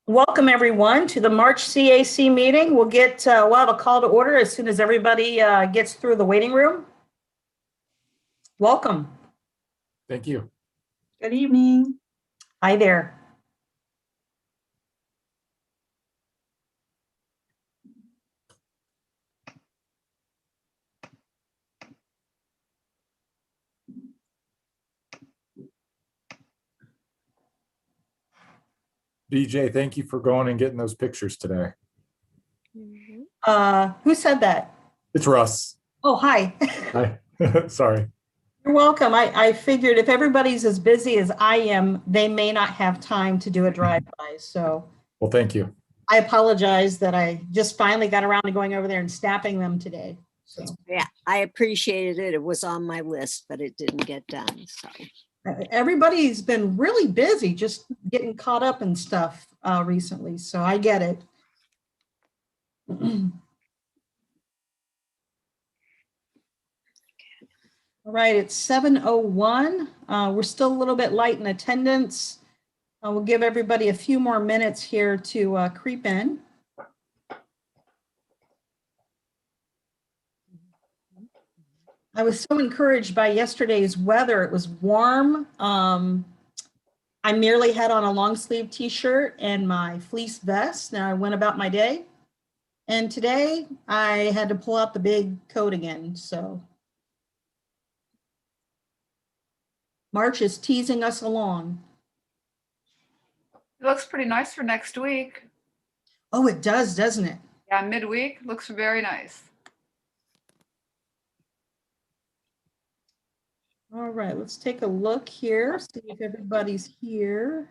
Welcome everyone to the March CAC meeting. We'll have a call to order as soon as everybody gets through the waiting room. Welcome. Thank you. Good evening. Hi there. BJ, thank you for going and getting those pictures today. Who said that? It's Russ. Oh, hi. Hi. Sorry. You're welcome. I figured if everybody's as busy as I am, they may not have time to do a drive-by. So, Well, thank you. I apologize that I just finally got around to going over there and snapping them today. So, Yeah, I appreciated it. It was on my list, but it didn't get done. So everybody's been really busy just getting caught up and stuff recently. So I get it. All right, it's 7:01. We're still a little bit light in attendance. We'll give everybody a few more minutes here to creep in. I was so encouraged by yesterday's weather. It was warm. I merely had on a long sleeve t-shirt and my fleece vest. Now I went about my day. And today I had to pull out the big coat again. So March is teasing us along. It looks pretty nice for next week. Oh, it does, doesn't it? Yeah, midweek looks very nice. All right, let's take a look here, see if everybody's here.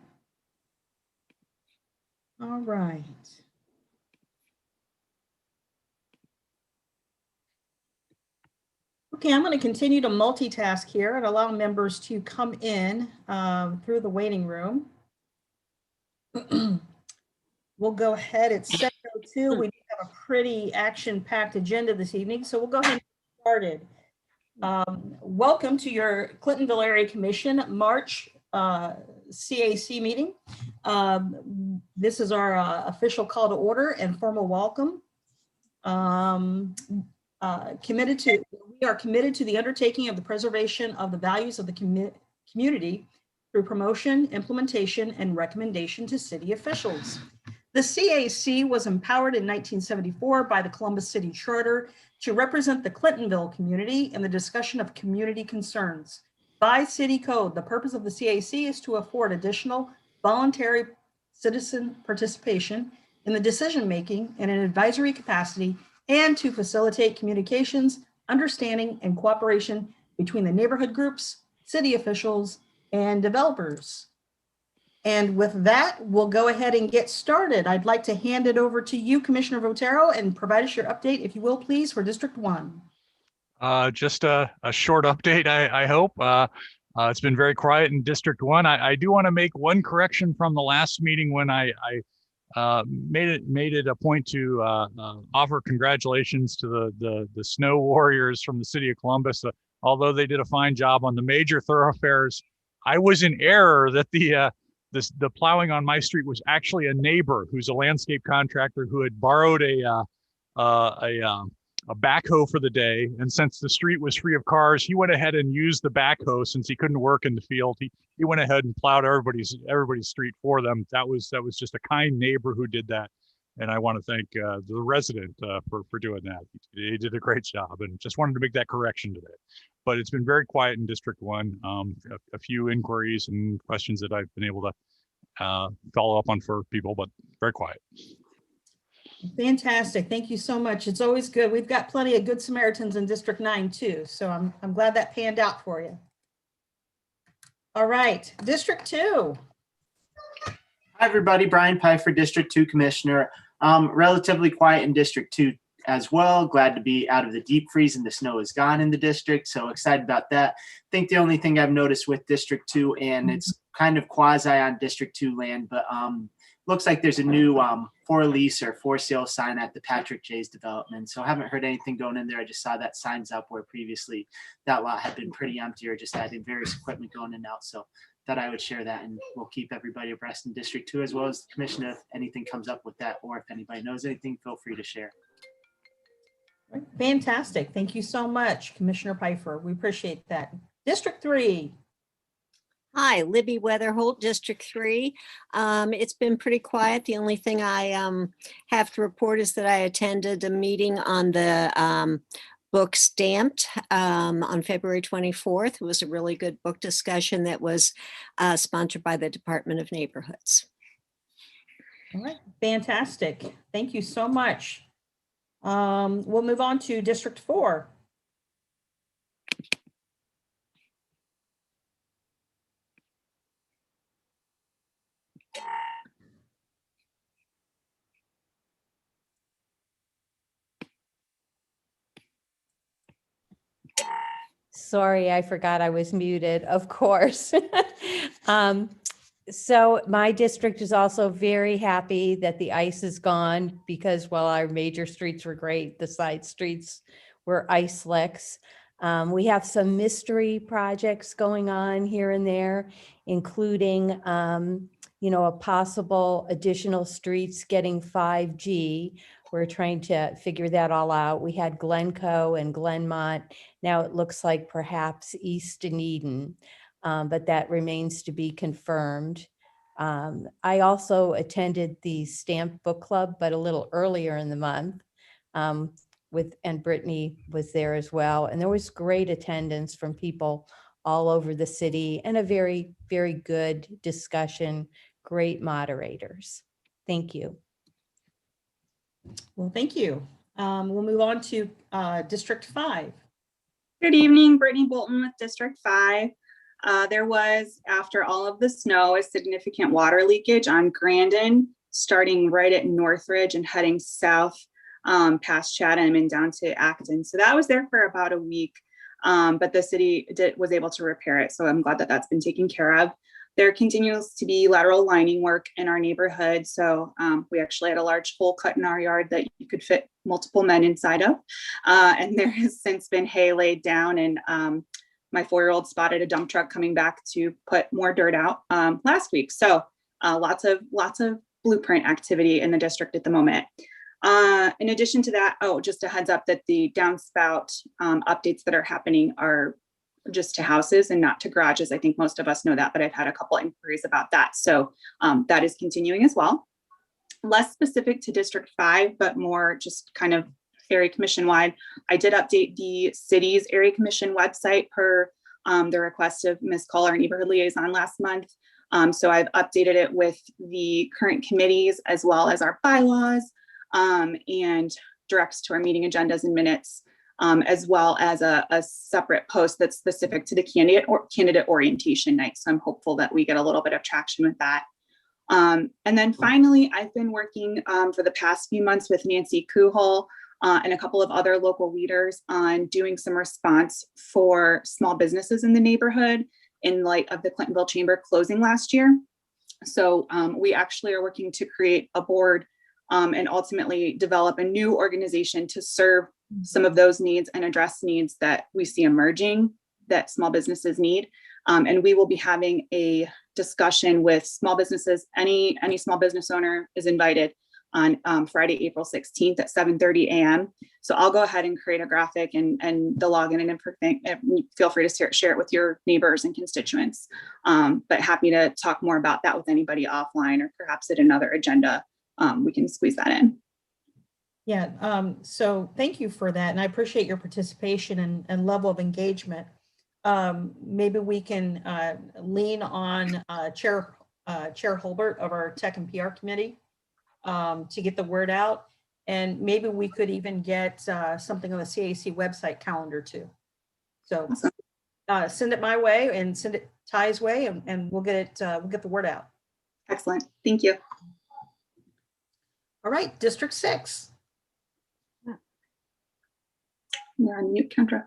All right. Okay, I'm going to continue to multitask here and allow members to come in through the waiting room. We'll go ahead. It's 7:02. We have a pretty action-packed agenda this evening, so we'll go ahead and get started. Welcome to your Clintonville Area Commission March CAC meeting. This is our official call to order and formal welcome. We are committed to the undertaking of the preservation of the values of the community through promotion, implementation, and recommendation to city officials. The CAC was empowered in 1974 by the Columbus City Charter to represent the Clintonville community in the discussion of community concerns. By city code, the purpose of the CAC is to afford additional voluntary citizen participation in the decision-making in an advisory capacity and to facilitate communications, understanding, and cooperation between the neighborhood groups, city officials, and developers. And with that, we'll go ahead and get started. I'd like to hand it over to you, Commissioner Votero, and provide us your update, if you will, please, for District 1. Just a short update, I hope. It's been very quiet in District 1. I do want to make one correction from the last meeting when I made it a point to offer congratulations to the snow warriors from the city of Columbus. Although they did a fine job on the major thoroughfares, I was in error that the plowing on my street was actually a neighbor who's a landscape contractor who had borrowed a backhoe for the day. And since the street was free of cars, he went ahead and used the backhoe since he couldn't work in the field. He went ahead and plowed everybody's street for them. That was just a kind neighbor who did that. And I want to thank the resident for doing that. He did a great job, and just wanted to make that correction today. But it's been very quiet in District 1. A few inquiries and questions that I've been able to follow up on for people, but very quiet. Fantastic. Thank you so much. It's always good. We've got plenty of good Samaritans in District 9 too. So I'm glad that panned out for you. All right, District 2. Hi, everybody. Brian Pfeiffer, District 2 Commissioner. Relatively quiet in District 2 as well. Glad to be out of the deep freeze and the snow is gone in the district. So excited about that. I think the only thing I've noticed with District 2, and it's kind of quasi on District 2 land, but looks like there's a new for lease or for sale sign at the Patrick J's development. So I haven't heard anything going in there. I just saw that signs up where previously that lot had been pretty empty or just adding various equipment going in and out. So that I would share that, and we'll keep everybody abreast in District 2 as well as the commission if anything comes up with that, or if anybody knows anything, feel free to share. Fantastic. Thank you so much, Commissioner Pfeiffer. We appreciate that. District 3. Hi, Libby Weatherholt, District 3. It's been pretty quiet. The only thing I have to report is that I attended a meeting on the book Stamped on February 24th. It was a really good book discussion that was sponsored by the Department of Neighborhoods. All right, fantastic. Thank you so much. We'll move on to District 4. Sorry, I forgot I was muted, of course. So my district is also very happy that the ice is gone because while our major streets were great, the side streets were ice slicks. We have some mystery projects going on here and there, including, a possible additional streets getting 5G. We're trying to figure that all out. We had Glencoe and Glenmont. Now it looks like perhaps East and Eden, but that remains to be confirmed. I also attended the Stamp Book Club, but a little earlier in the month, and Brittany was there as well. And there was great attendance from people all over the city and a very, very good discussion, great moderators. Thank you. Well, thank you. We'll move on to District 5. Good evening, Brittany Bolton with District 5. There was, after all of the snow, a significant water leakage on Grandin, starting right at Northridge and heading south past Chatham and down to Acton. So that was there for about a week, but the city was able to repair it. So I'm glad that that's been taken care of. There continues to be lateral lining work in our neighborhood. So we actually had a large hole cut in our yard that you could fit multiple men inside of. And there has since been hay laid down, and my 4-year-old spotted a dump truck coming back to put more dirt out last week. So lots of blueprint activity in the district at the moment. In addition to that, just a heads up that the downspout updates that are happening are just to houses and not to garages. I think most of us know that, but I've had a couple inquiries about that. So that is continuing as well. Less specific to District 5, but more just kind of area commission wide. I did update the city's area commission website per the request of Ms. Cole, our neighborhood liaison, last month. So I've updated it with the current committees as well as our bylaws and directs to our meeting agendas and minutes, as well as a separate post that's specific to the candidate orientation night. So I'm hopeful that we get a little bit of traction with that. And then finally, I've been working for the past few months with Nancy Kuhol and a couple of other local leaders on doing some response for small businesses in the neighborhood in light of the Clintonville Chamber closing last year. So we actually are working to create a board and ultimately develop a new organization to serve some of those needs and address needs that we see emerging that small businesses need. And we will be having a discussion with small businesses. Any small business owner is invited on Friday, April 16th at 7:30 a.m. So I'll go ahead and create a graphic and the login and everything. Feel free to share it with your neighbors and constituents. But happy to talk more about that with anybody offline or perhaps at another agenda. We can squeeze that in. Yeah, so thank you for that. And I appreciate your participation and level of engagement. Maybe we can lean on Chair Holbert of our Tech and PR Committee to get the word out. And maybe we could even get something on the CAC website calendar too. So send it my way and send it Ty's way, and we'll get the word out. Excellent. Thank you. All right, District 6. You're on mute, Kendra.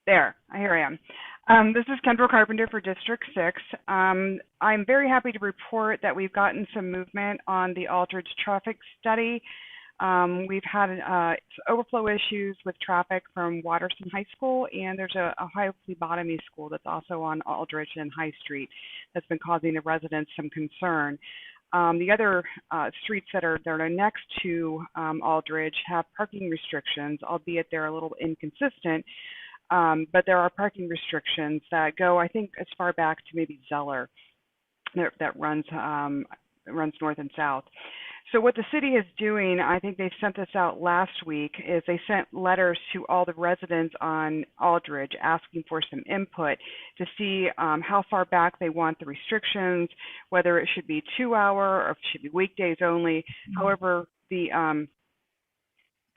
Here I am. This is Kendra Carpenter for District 6. I'm very happy to report that we've gotten some movement on the Aldridge traffic study. We've had overflow issues with traffic from Watterson High School, and there's a high phlebotomy school that's also on Aldridge and High Street that's been causing the residents some concern. The other streets that are next to Aldridge have parking restrictions, albeit they're a little inconsistent. But there are parking restrictions that go, I think, as far back to maybe Zeller that runs north and south. So what the city is doing, I think they sent this out last week, is they sent letters to all the residents on Aldridge asking for some input to see how far back they want the restrictions, whether it should be 2 hour or if it should be weekdays only. However,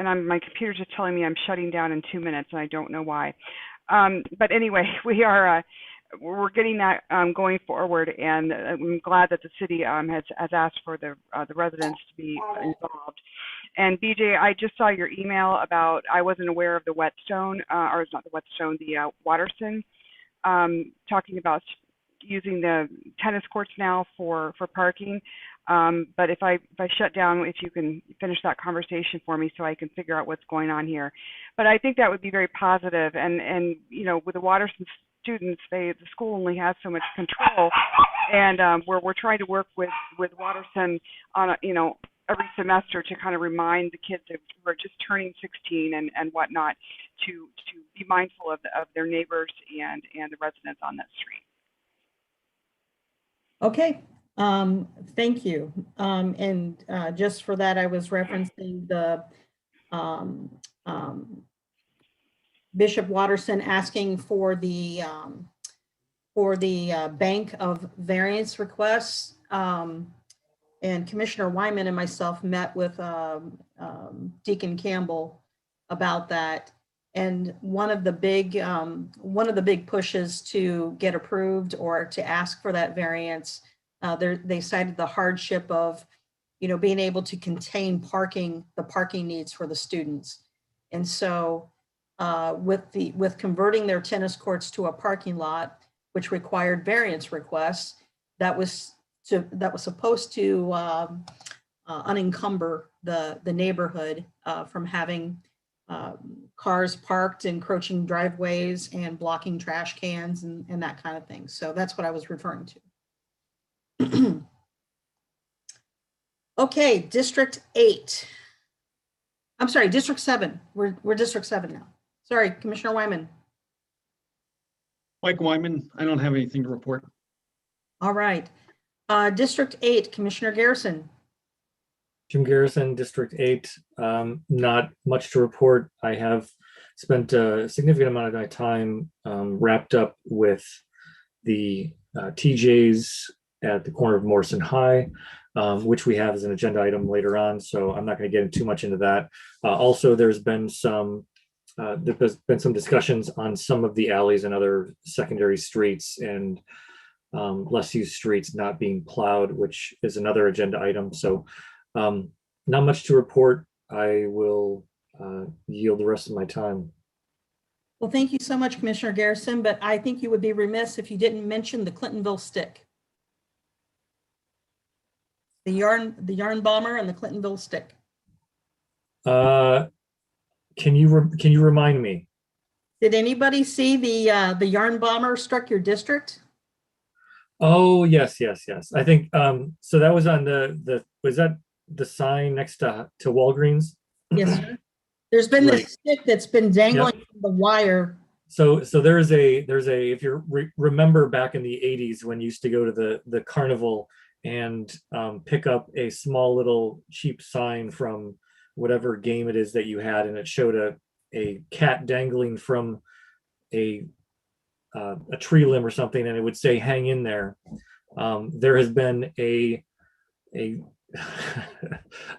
my computer's just telling me I'm shutting down in 2 minutes, and I don't know why. But anyway, we're getting that going forward, and I'm glad that the city has asked for the residents to be involved. And BJ, I just saw your email about I wasn't aware of the whetstone, or it's not the whetstone, the Watterson, talking about using the tennis courts now for parking. But if I shut down, if you can finish that conversation for me so I can figure out what's going on here. But I think that would be very positive. And you know, with the Watterson students, the school only has so much control, and we're trying to work with Watterson on every semester to kind of remind the kids who are just turning 16 and whatnot to be mindful of their neighbors and the residents on that street. Okay, thank you. And just for that, I was referencing the Bishop Watterson asking for the bank of variance requests. And Commissioner Wyman and myself met with Deacon Campbell about that. And one of the big pushes to get approved or to ask for that variance, they cited the hardship of, being able to contain the parking needs for the students. And so with converting their tennis courts to a parking lot, which required variance requests, that was supposed to unencumber the neighborhood from having cars parked, encroaching driveways, and blocking trash cans and that kind of thing. So that's what I was referring to. Okay, District 8. I'm sorry, District 7. We're District 7 now. Sorry, Commissioner Wyman. Mike Wyman, I don't have anything to report. All right. District 8, Commissioner Garrison. Jim Garrison, District 8. Not much to report. I have spent a significant amount of my time wrapped up with the TJs at the corner of Morrison High, which we have as an agenda item later on. So I'm not going to get too much into that. Also, there's been some discussions on some of the alleys and other secondary streets and less used streets not being plowed, which is another agenda item. So not much to report. I will yield the rest of my time. Well, thank you so much, Commissioner Garrison, but I think you would be remiss if you didn't mention the Clintonville stick. The yarn bomber and the Clintonville stick. Can you remind me? Did anybody see the yarn bomber struck your district? Oh, yes. I think so that was on was that the sign next to Walgreens? Yes, sir. There's been Right. this stick that's been dangling from the wire. So there's a if you remember back in the 80s when you used to go to the carnival and pick up a small little cheap sign from whatever game it is that you had, and it showed a cat dangling from a tree limb or something, and it would say "hang in there." There has been a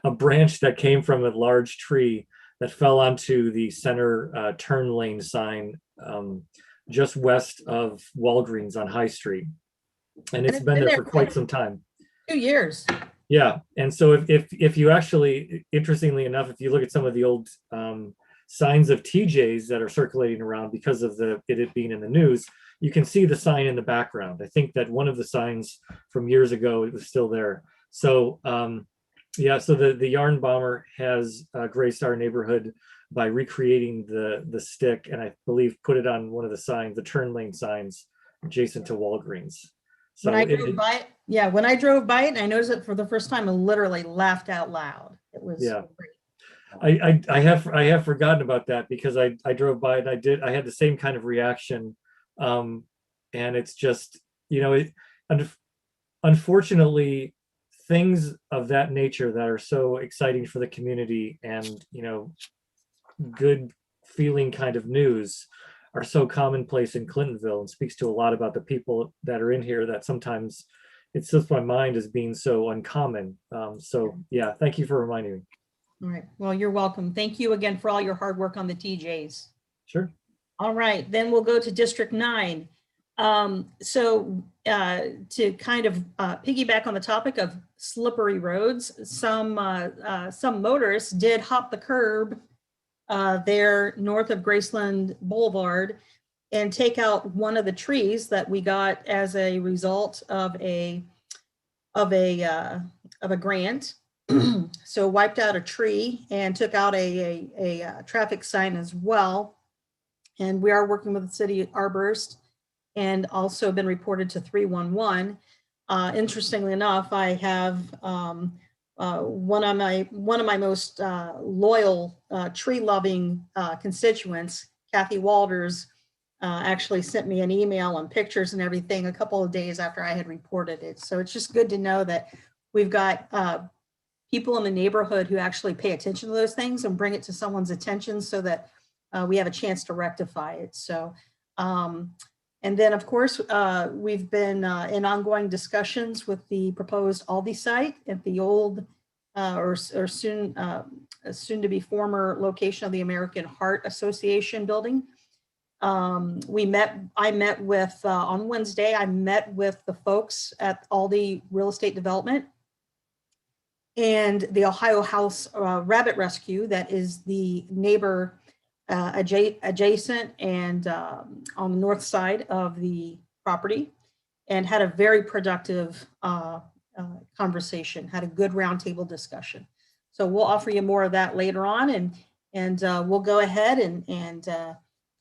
a branch that came from a large tree that fell onto the center turn lane sign just west of Walgreens on High Street, and it's been there for quite some time. 2 years. Yeah, and so if you actually, interestingly enough, if you look at some of the old signs of TJs that are circulating around because of it being in the news, you can see the sign in the background. I think that one of the signs from years ago, it was still there. So yeah, so the yarn bomber has graced our neighborhood by recreating the stick, and I believe put it on one of the signs, the turn lane signs adjacent to Walgreens. So When I drove by it, yeah, when I drove by it and I noticed it for the first time, I literally laughed out loud. It was Yeah. great. I have forgotten about that because I drove by it and I had the same kind of reaction. And it's just, unfortunately, things of that nature that are so exciting for the community and, good feeling kind of news are so commonplace in Clintonville, and speaks to a lot about the people that are in here, that sometimes it slips my mind as being so uncommon. So yeah, thank you for reminding me. All right. Well, you're welcome. Thank you again for all your hard work on the TJs. Sure. All right, then we'll go to District 9. So to kind of piggyback on the topic of slippery roads, some motorists did hop the curb there north of Graceland Boulevard and take out one of the trees that we got as a result of a grant. So wiped out a tree and took out a traffic sign as well. And we are working with the city arborist and also been reported to 311. Interestingly enough, I have one of my most loyal tree loving constituents, Kathy Walters, actually sent me an email and pictures and everything a couple of days after I had reported it. So it's just good to know that we've got people in the neighborhood who actually pay attention to those things and bring it to someone's attention so that we have a chance to rectify it. So, and then of course, we've been in ongoing discussions with the proposed Aldi site at the old or soon to be former location of the American Heart Association building. I met with, on Wednesday, I met with the folks at Aldi Real Estate Development and the Ohio House Rabbit Rescue, that is the neighbor adjacent and on the north side of the property, and had a very productive conversation, had a good roundtable discussion. So we'll offer you more of that later on, and we'll go ahead and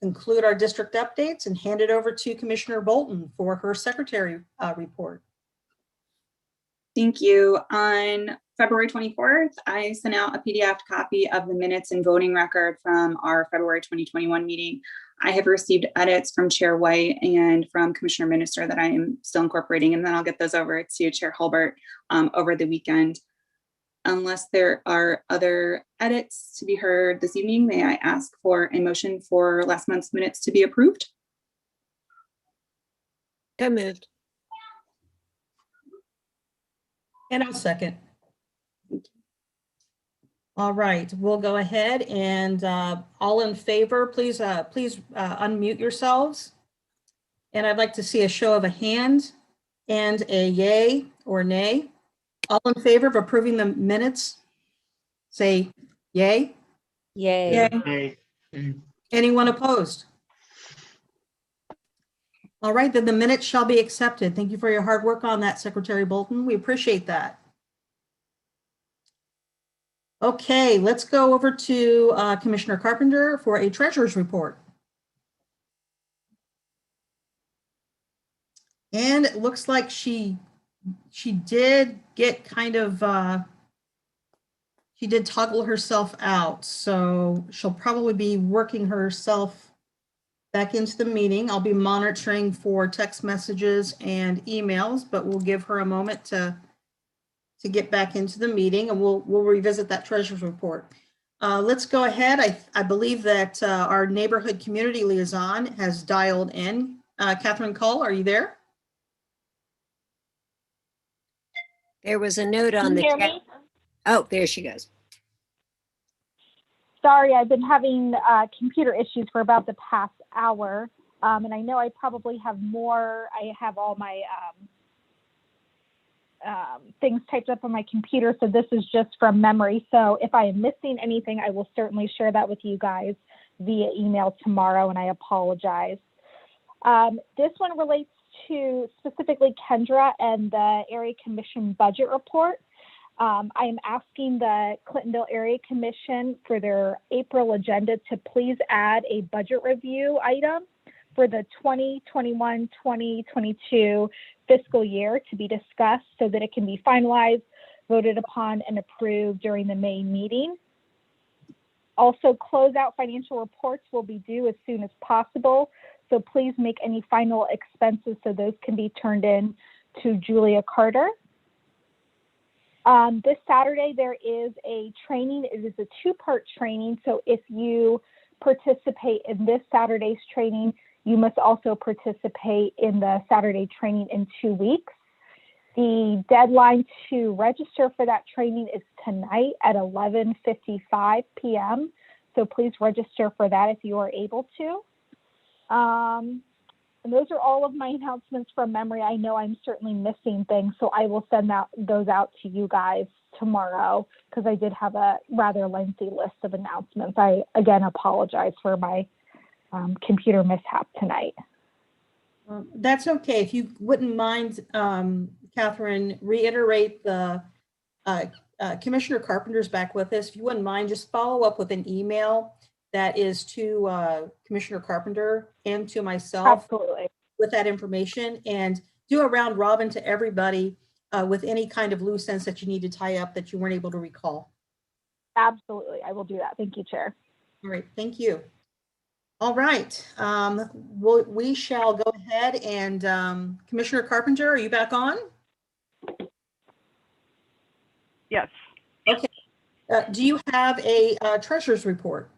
conclude our district updates and hand it over to Commissioner Bolton for her secretary report. Thank you. On February 24th, I sent out a PDF copy of the minutes and voting record from our February 2021 meeting. I have received edits from Chair White and from Commissioner Minister that I am still incorporating, and then I'll get those over to Chair Hulbert over the weekend. Unless there are other edits to be heard this evening, may I ask for a motion for last month's minutes to be approved? So moved. And I'll second. All right, we'll go ahead and all in favor, please unmute yourselves. And I'd like to see a show of a hand and a yay or nay. All in favor of approving the minutes, say yay. Yay. Hey, Anyone opposed? All right, then the minutes shall be accepted. Thank you for your hard work on that, Secretary Bolton. We appreciate that. Okay, let's go over to Commissioner Carpenter for a treasurer's report. And it looks like she did get kind of, she did toggle herself out. So she'll probably be working herself back into the meeting. I'll be monitoring for text messages and emails, but we'll give her a moment to get back into the meeting, and we'll revisit that treasurer's report. Let's go ahead. I believe that our neighborhood community liaison has dialed in. Catherine Cole, are you there? There was a note on the chat. Oh, there she goes. Sorry, I've been having computer issues for about the past hour. And I know I probably have more. I have all my things typed up on my computer, so this is just from memory. So if I am missing anything, I will certainly share that with you guys via email tomorrow, and I apologize. This one relates to specifically Kendra and the Area Commission budget report. I am asking the Clintonville Area Commission for their April agenda to please add a budget review item for the 2021-2022 fiscal year to be discussed so that it can be finalized, voted upon, and approved during the May meeting. Also, closeout financial reports will be due as soon as possible, so please make any final expenses so those can be turned in to Julia Carter. This Saturday, there is a training. It is a two-part training, so if you participate in this Saturday's training, you must also participate in the Saturday training in 2 weeks. The deadline to register for that training is tonight at 11:55 p.m. So please register for that if you are able to. And those are all of my announcements from memory. I know I'm certainly missing things, so I will send those out to you guys tomorrow because I did have a rather lengthy list of announcements. I, again, apologize for my computer mishap tonight. That's okay. If you wouldn't mind, Catherine, reiterate the Commissioner Carpenter's back with us. If you wouldn't mind, just follow up with an email that is to Commissioner Carpenter and to myself. Absolutely. With that information, and do a round robin to everybody with any kind of loose ends that you need to tie up that you weren't able to recall. Absolutely. I will do that. Thank you, Chair. All right. Thank you. All right. We shall go ahead and Commissioner Carpenter, are you back on? Yes. Okay. Do you have a treasurer's report?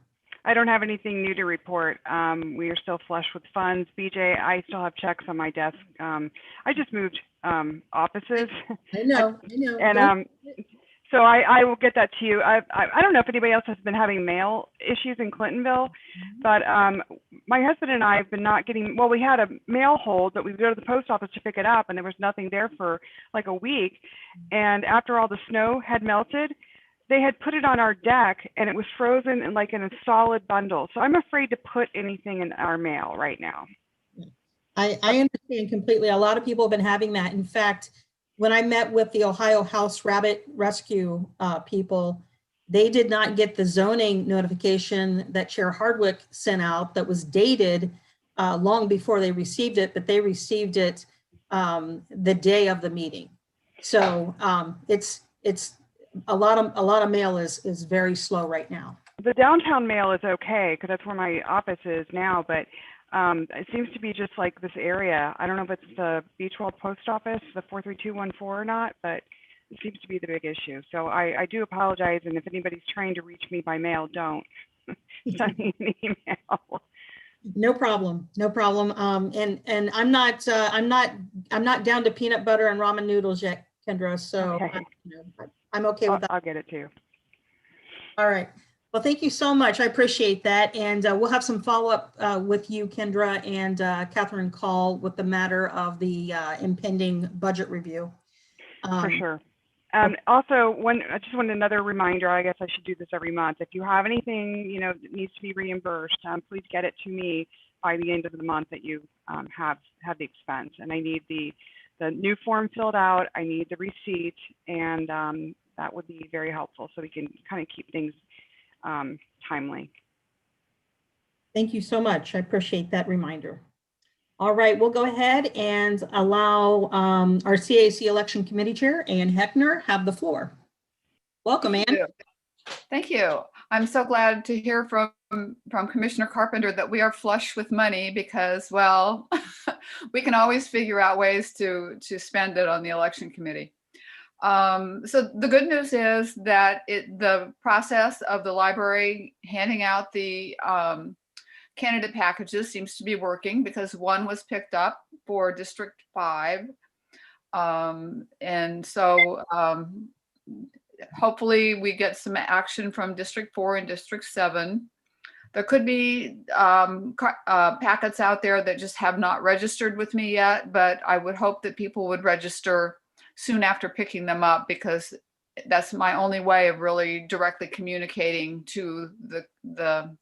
I don't have anything new to report. We are still flush with funds. BJ, I still have checks on my desk. I just moved offices. I know. And so I will get that to you. I don't know if anybody else has been having mail issues in Clintonville, but my husband and I have been not getting, well, we had a mail hold, but we go to the post office to pick it up and there was nothing there for like a week. And after all the snow had melted, they had put it on our deck and it was frozen and like in a solid bundle. So I'm afraid to put anything in our mail right now. I understand completely. A lot of people have been having that. In fact, when I met with the Ohio House Rabbit Rescue people, they did not get the zoning notification that Chair Hardwick sent out that was dated long before they received it, but they received it the day of the meeting. So it's a lot of mail is very slow right now. The downtown mail is okay because that's where my office is now, but it seems to be just like this area. I don't know if it's the Beachwell Post Office, the 43214 or not, but it seems to be the big issue. So I do apologize, and if anybody's trying to reach me by mail, don't send me an email. No problem. And I'm not down to peanut butter and ramen noodles yet, Kendra. So okay. I'm okay with that. I'll get it too. All right. Well, thank you so much. I appreciate that. And we'll have some follow-up with you, Kendra, and Catherine Call with the matter of the impending budget review. For sure. Also, I just wanted another reminder, I guess I should do this every month. If you have anything, that needs to be reimbursed, please get it to me by the end of the month that you have the expense. And I need the new form filled out. I need the receipt, and that would be very helpful so we can kind of keep things timely. Thank you so much. I appreciate that reminder. All right, we'll go ahead and allow our CAC Election Committee Chair, Ann Heckner, have the floor. Welcome, Ann. Thank you. I'm so glad to hear from Commissioner Carpenter that we are flush with money because, well, we can always figure out ways to spend it on the election committee. So the good news is that the process of the library handing out the candidate packages seems to be working because one was picked up for District 5. And so hopefully we get some action from District 4 and District 7. There could be packets out there that just have not registered with me yet, but I would hope that people would register soon after picking them up, because that's my only way of really directly communicating to the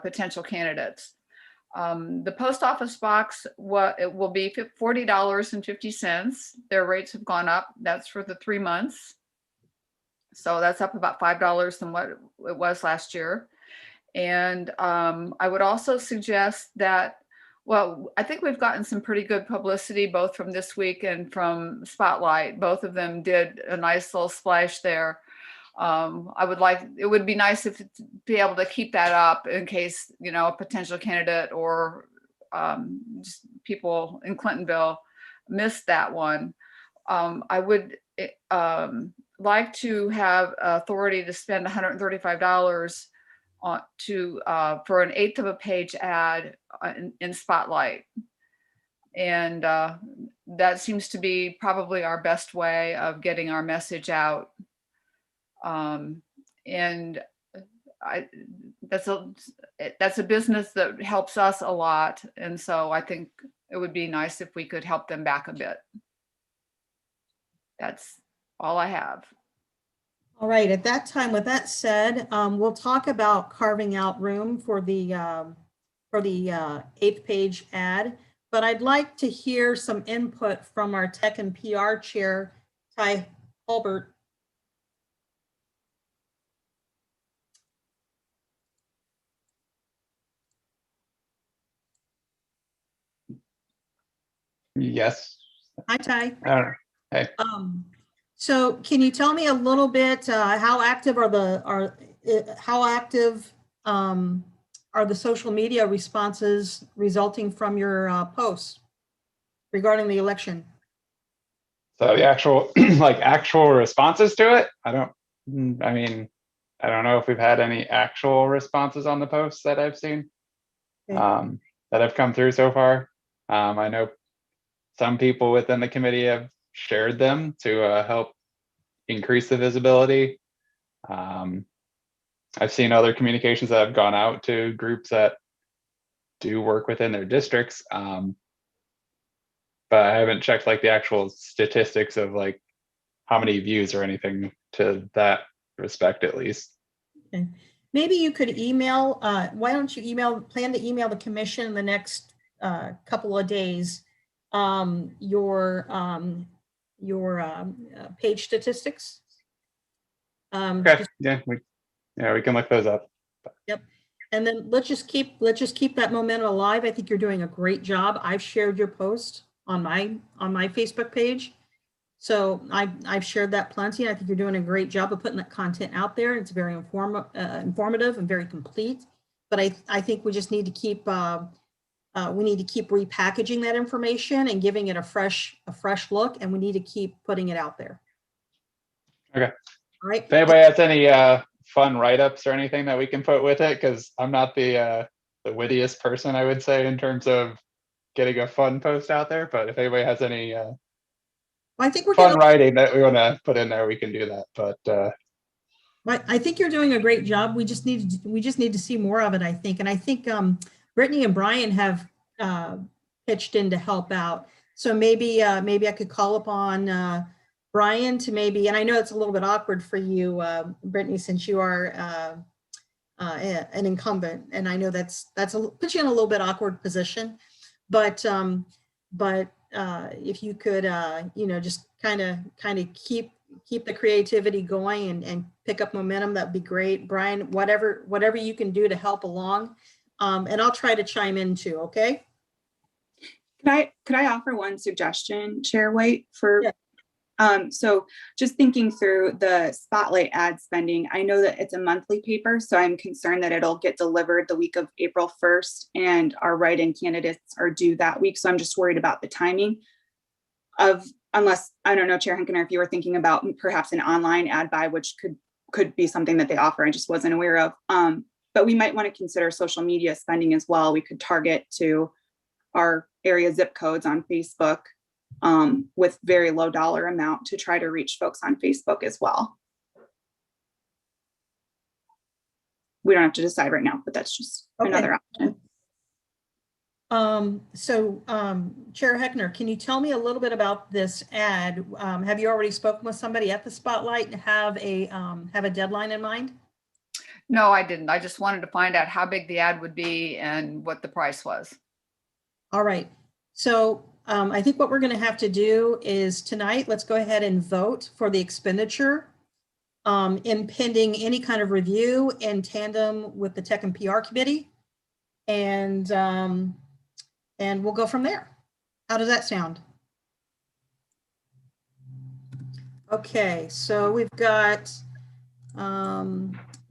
potential candidates. The post office box, it will be $40.50. Their rates have gone up. That's for the 3 months. So that's up about $5 than what it was last year. And I would also suggest that, well, I think we've gotten some pretty good publicity, both from This Week and from Spotlight. Both of them did a nice little splash there. It would be nice if to be able to keep that up in case, a potential candidate or just people in Clintonville missed that one. I would like to have authority to spend $135 for an 1/8 of a page ad in Spotlight. And that seems to be probably our best way of getting our message out. And that's a business that helps us a lot. And so I think it would be nice if we could help them back a bit. That's all I have. All right, at that time, with that said, we'll talk about carving out room for the 8th page ad, but I'd like to hear some input from our Tech and PR Chair, Ty Hulbert. Yes. Hi, Ty. Hey. So can you tell me a little bit how active are the social media responses resulting from your posts regarding the election? So the actual actual responses to it, I don't know if we've had any actual responses on the posts that I've seen that have come through so far. I know some people within the committee have shared them to help increase the visibility. I've seen other communications that have gone out to groups that do work within their districts, but I haven't checked the actual statistics of how many views or anything to that respect, at least. Okay. Maybe you could email, why don't you plan to email the commission in the next couple of days your page statistics. Okay. We can look those up. Yep. And then let's just keep that momentum alive. I think you're doing a great job. I've shared your post on my Facebook page. So I've shared that plenty. I think you're doing a great job of putting that content out there. It's very informative and very complete. But I think we just need to keep repackaging that information and giving it a fresh look, and we need to keep putting it out there. Okay. All right. If anybody has any fun write-ups or anything that we can put with it, because I'm not the wittiest person, I would say, in terms of getting a fun post out there. But if anybody has any I think we're fun writing that we want to put in there, we can do that. But I think you're doing a great job. We just need to see more of it, I think. And I think Brittany and Brian have pitched in to help out. So maybe I could call upon Brian to and I know it's a little bit awkward for you, Brittany, since you are an incumbent, and I know that's puts you in a little bit awkward position. But if you could, just kind of keep the creativity going and pick up momentum, that'd be great. Brian, whatever you can do to help along, and I'll try to chime in too. Okay. Could I offer one suggestion, Chair White, for? Yeah. So just thinking through the Spotlight ad spending, I know that it's a monthly paper, so I'm concerned that it'll get delivered the week of April 1st, and our write-in candidates are due that week. So I'm just worried about the timing unless, I don't know, Chair Henkener, if you were thinking about perhaps an online ad buy, which could be something that they offer, I just wasn't aware of. But we might want to consider social media spending as well. We could target to our area zip codes on Facebook with very low dollar amount to try to reach folks on Facebook as well. We don't have to decide right now, but that's just another option. Chair Heckner, can you tell me a little bit about this ad? Have you already spoken with somebody at the Spotlight and have a deadline in mind? No, I didn't. I just wanted to find out how big the ad would be and what the price was. All right. So I think what we're going to have to do is tonight, let's go ahead and vote for the expenditure impending any kind of review in tandem with the Tech and PR Committee. And we'll go from there. How does that sound? Okay, so we've got a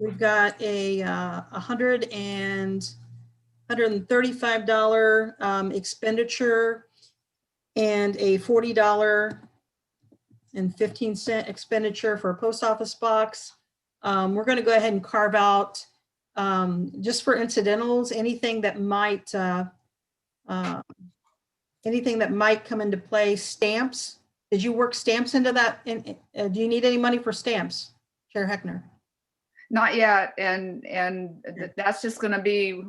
$135 expenditure and a $40.15 expenditure for a post office box. We're going to go ahead and carve out just for incidentals, anything that might come into play. Stamps. Did you work stamps into that? Do you need any money for stamps, Chair Heckner? Not yet, and that's just going to be,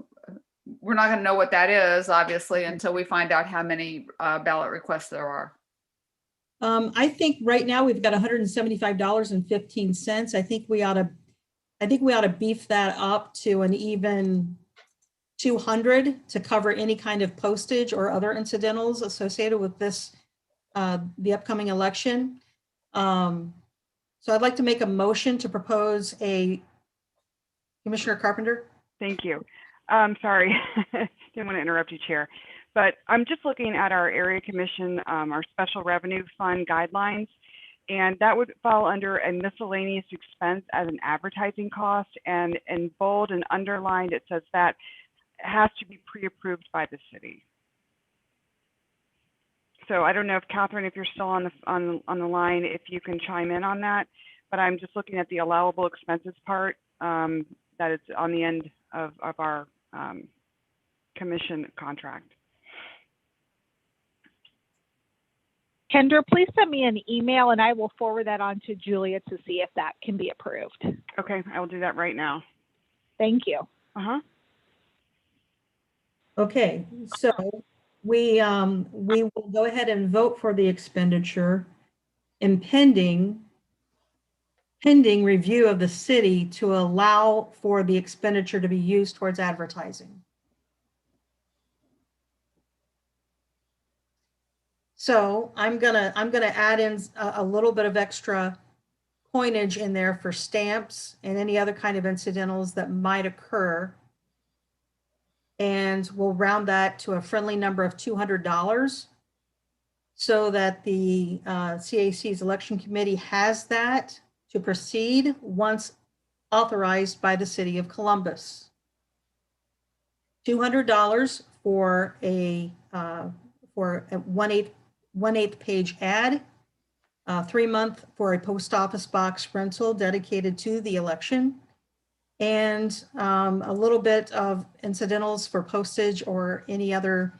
we're not going to know what that is, obviously, until we find out how many ballot requests there are. I think right now we've got $175.15. I think we ought to beef that up to an even 200 to cover any kind of postage or other incidentals associated with this, the upcoming election. So I'd like to make a motion to propose Commissioner Carpenter. Thank you. Sorry, didn't want to interrupt you, Chair. But I'm just looking at our area commission, our special revenue fund guidelines, and that would fall under a miscellaneous expense as an advertising cost. And in bold and underlined, it says that it has to be pre-approved by the city. So I don't know if Catherine, if you're still on the line, if you can chime in on that. But I'm just looking at the allowable expenses part that is on the end of our commission contract. Kendra, please send me an email and I will forward that on to Julia to see if that can be approved. Okay, I will do that right now. Thank you. Okay, so we will go ahead and vote for the expenditure impending review of the city to allow for the expenditure to be used towards advertising. So I'm gonna add in a little bit of extra coinage in there for stamps and any other kind of incidentals that might occur. And we'll round that to a friendly number of $200 so that the CAC's election committee has that to proceed once authorized by the city of Columbus. $200 for a 1/8 page ad, 3 month for a post office box rental dedicated to the election, and a little bit of incidentals for postage or any other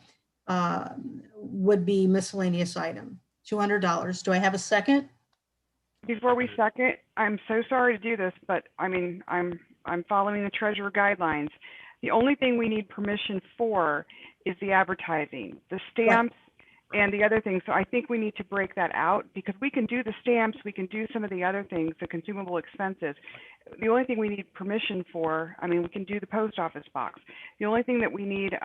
would-be miscellaneous item. $200. Do I have a second? Before we second, I'm so sorry to do this, but I mean, I'm following the treasurer guidelines. The only thing we need permission for is the advertising, the stamps, and the other things. So I think we need to break that out because we can do the stamps, we can do some of the other things, the consumable expenses. The only thing we need permission for, I mean, we can do the post office box. The only thing that we need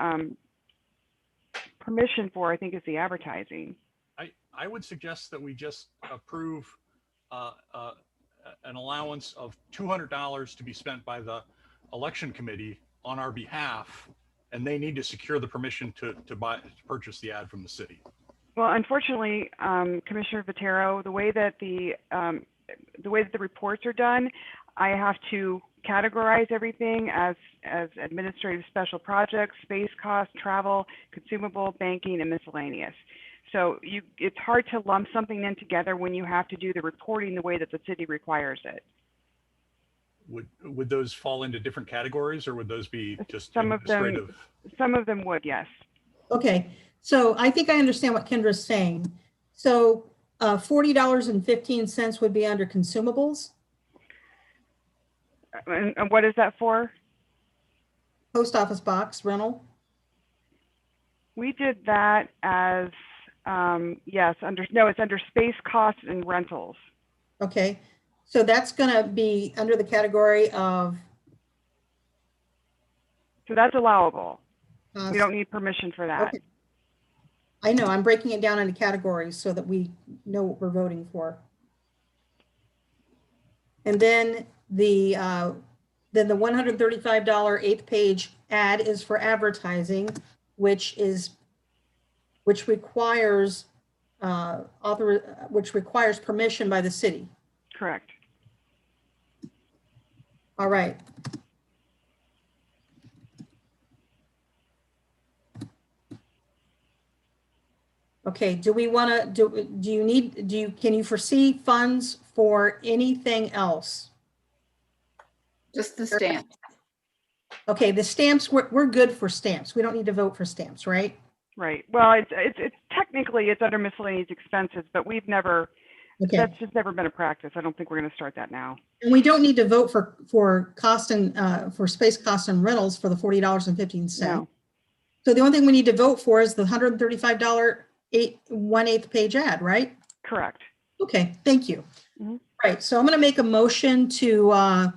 permission for, I think, is the advertising. I would suggest that we just approve an allowance of $200 to be spent by the election committee on our behalf, and they need to secure the permission to purchase the ad from the city. Well, unfortunately, Commissioner Votero, the way that the reports are done, I have to categorize everything as administrative special projects, space cost, travel, consumable, banking, and miscellaneous. So it's hard to lump something in together when you have to do the reporting the way that the city requires it. Would those fall into different categories, or would those be just some administrative? of them? Some of them would, yes. Okay, so I think I understand what Kendra's saying. So $40.15 would be under consumables. And what is that for? Post office box rental. We did that as, yes, it's under space costs and rentals. Okay, so that's gonna be under the category of. So that's allowable. uh, We don't need permission for that. Okay. I know, I'm breaking it down into categories so that we know what we're voting for. And then the $135 eighth page ad is for advertising, which requires permission by the city. Correct. All right. Okay, do we want to, can you foresee funds for anything else? Just the stamp. Okay, the stamps, we're good for stamps. We don't need to vote for stamps, right? Right. Well, it's technically it's under miscellaneous expenses, but we've never, Okay. that's just never been a practice. I don't think we're going to start that now. And we don't need to vote for cost and for space cost and rentals for the $40.15. No. So the only thing we need to vote for is the $135 1/8 page ad, right? Correct. Okay, thank you. Mhm. Right, so I'm going to make a motion to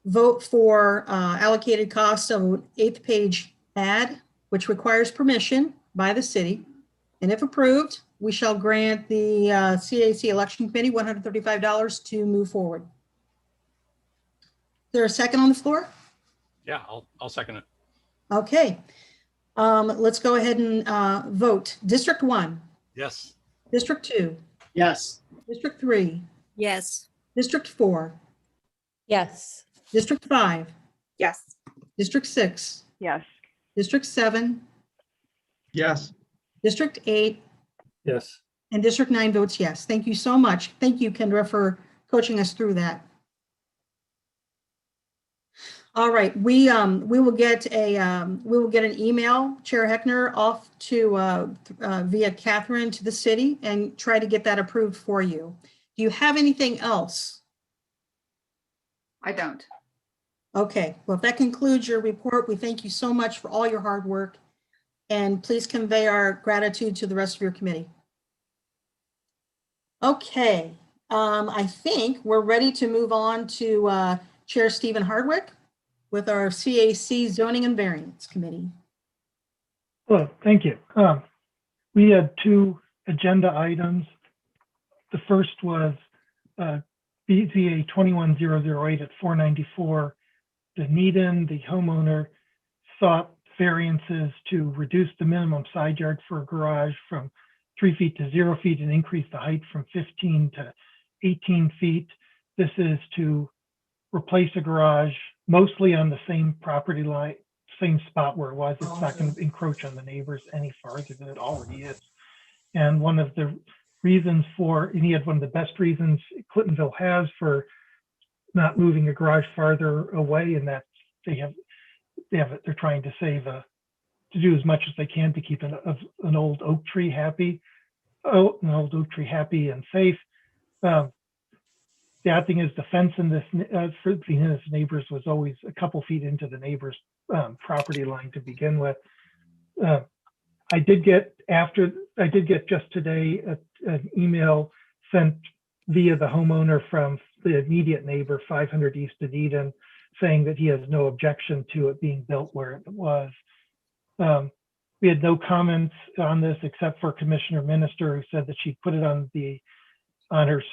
vote for allocated cost of an 8th page ad, which requires permission by the city. And if approved, we shall grant the CAC Election Committee $135 to move forward. Is there a second on the floor? Yeah, I'll second it. Okay. Let's go ahead and vote. District 1, Yes. District 2, Yes. District 3, Yes. District 4, Yes. District 5, Yes. District 6, Yes. District 7, Yes. District 8, Yes. and District 9 votes yes. Thank you so much. Thank you, Kendra, for coaching us through that. All right, we will get an email, Chair Heckner, off to via Catherine to the city and try to get that approved for you. Do you have anything else? I don't. Okay, well, if that concludes your report, we thank you so much for all your hard work, and please convey our gratitude to the rest of your committee. Okay, I think we're ready to move on to Chair Stephen Hardwick with our CAC Zoning and Variance Committee. Hello, thank you. We had 2 agenda items. The first was BZA 21008 at 494. Dunedin, the homeowner, sought variances to reduce the minimum side yard for a garage from 3 feet to 0 feet and increase the height from 15 to 18 feet. This is to replace a garage mostly on the same property line, same spot where it was. It's not going to encroach on the neighbors any farther than it already is. And one of the reasons and he had one of the best reasons Clintonville has for not moving a garage farther away, and that they're trying to save to do as much as they can to keep an old oak tree happy, and safe. The odd thing is the fence in this for his neighbors was always a couple feet into the neighbor's property line to begin with. I did get just today an email sent via the homeowner from the immediate neighbor, 500 East Dunedin, saying that he has no objection to it being built where it was. We had no comments on this except for Commissioner Minister, who said that she put it on the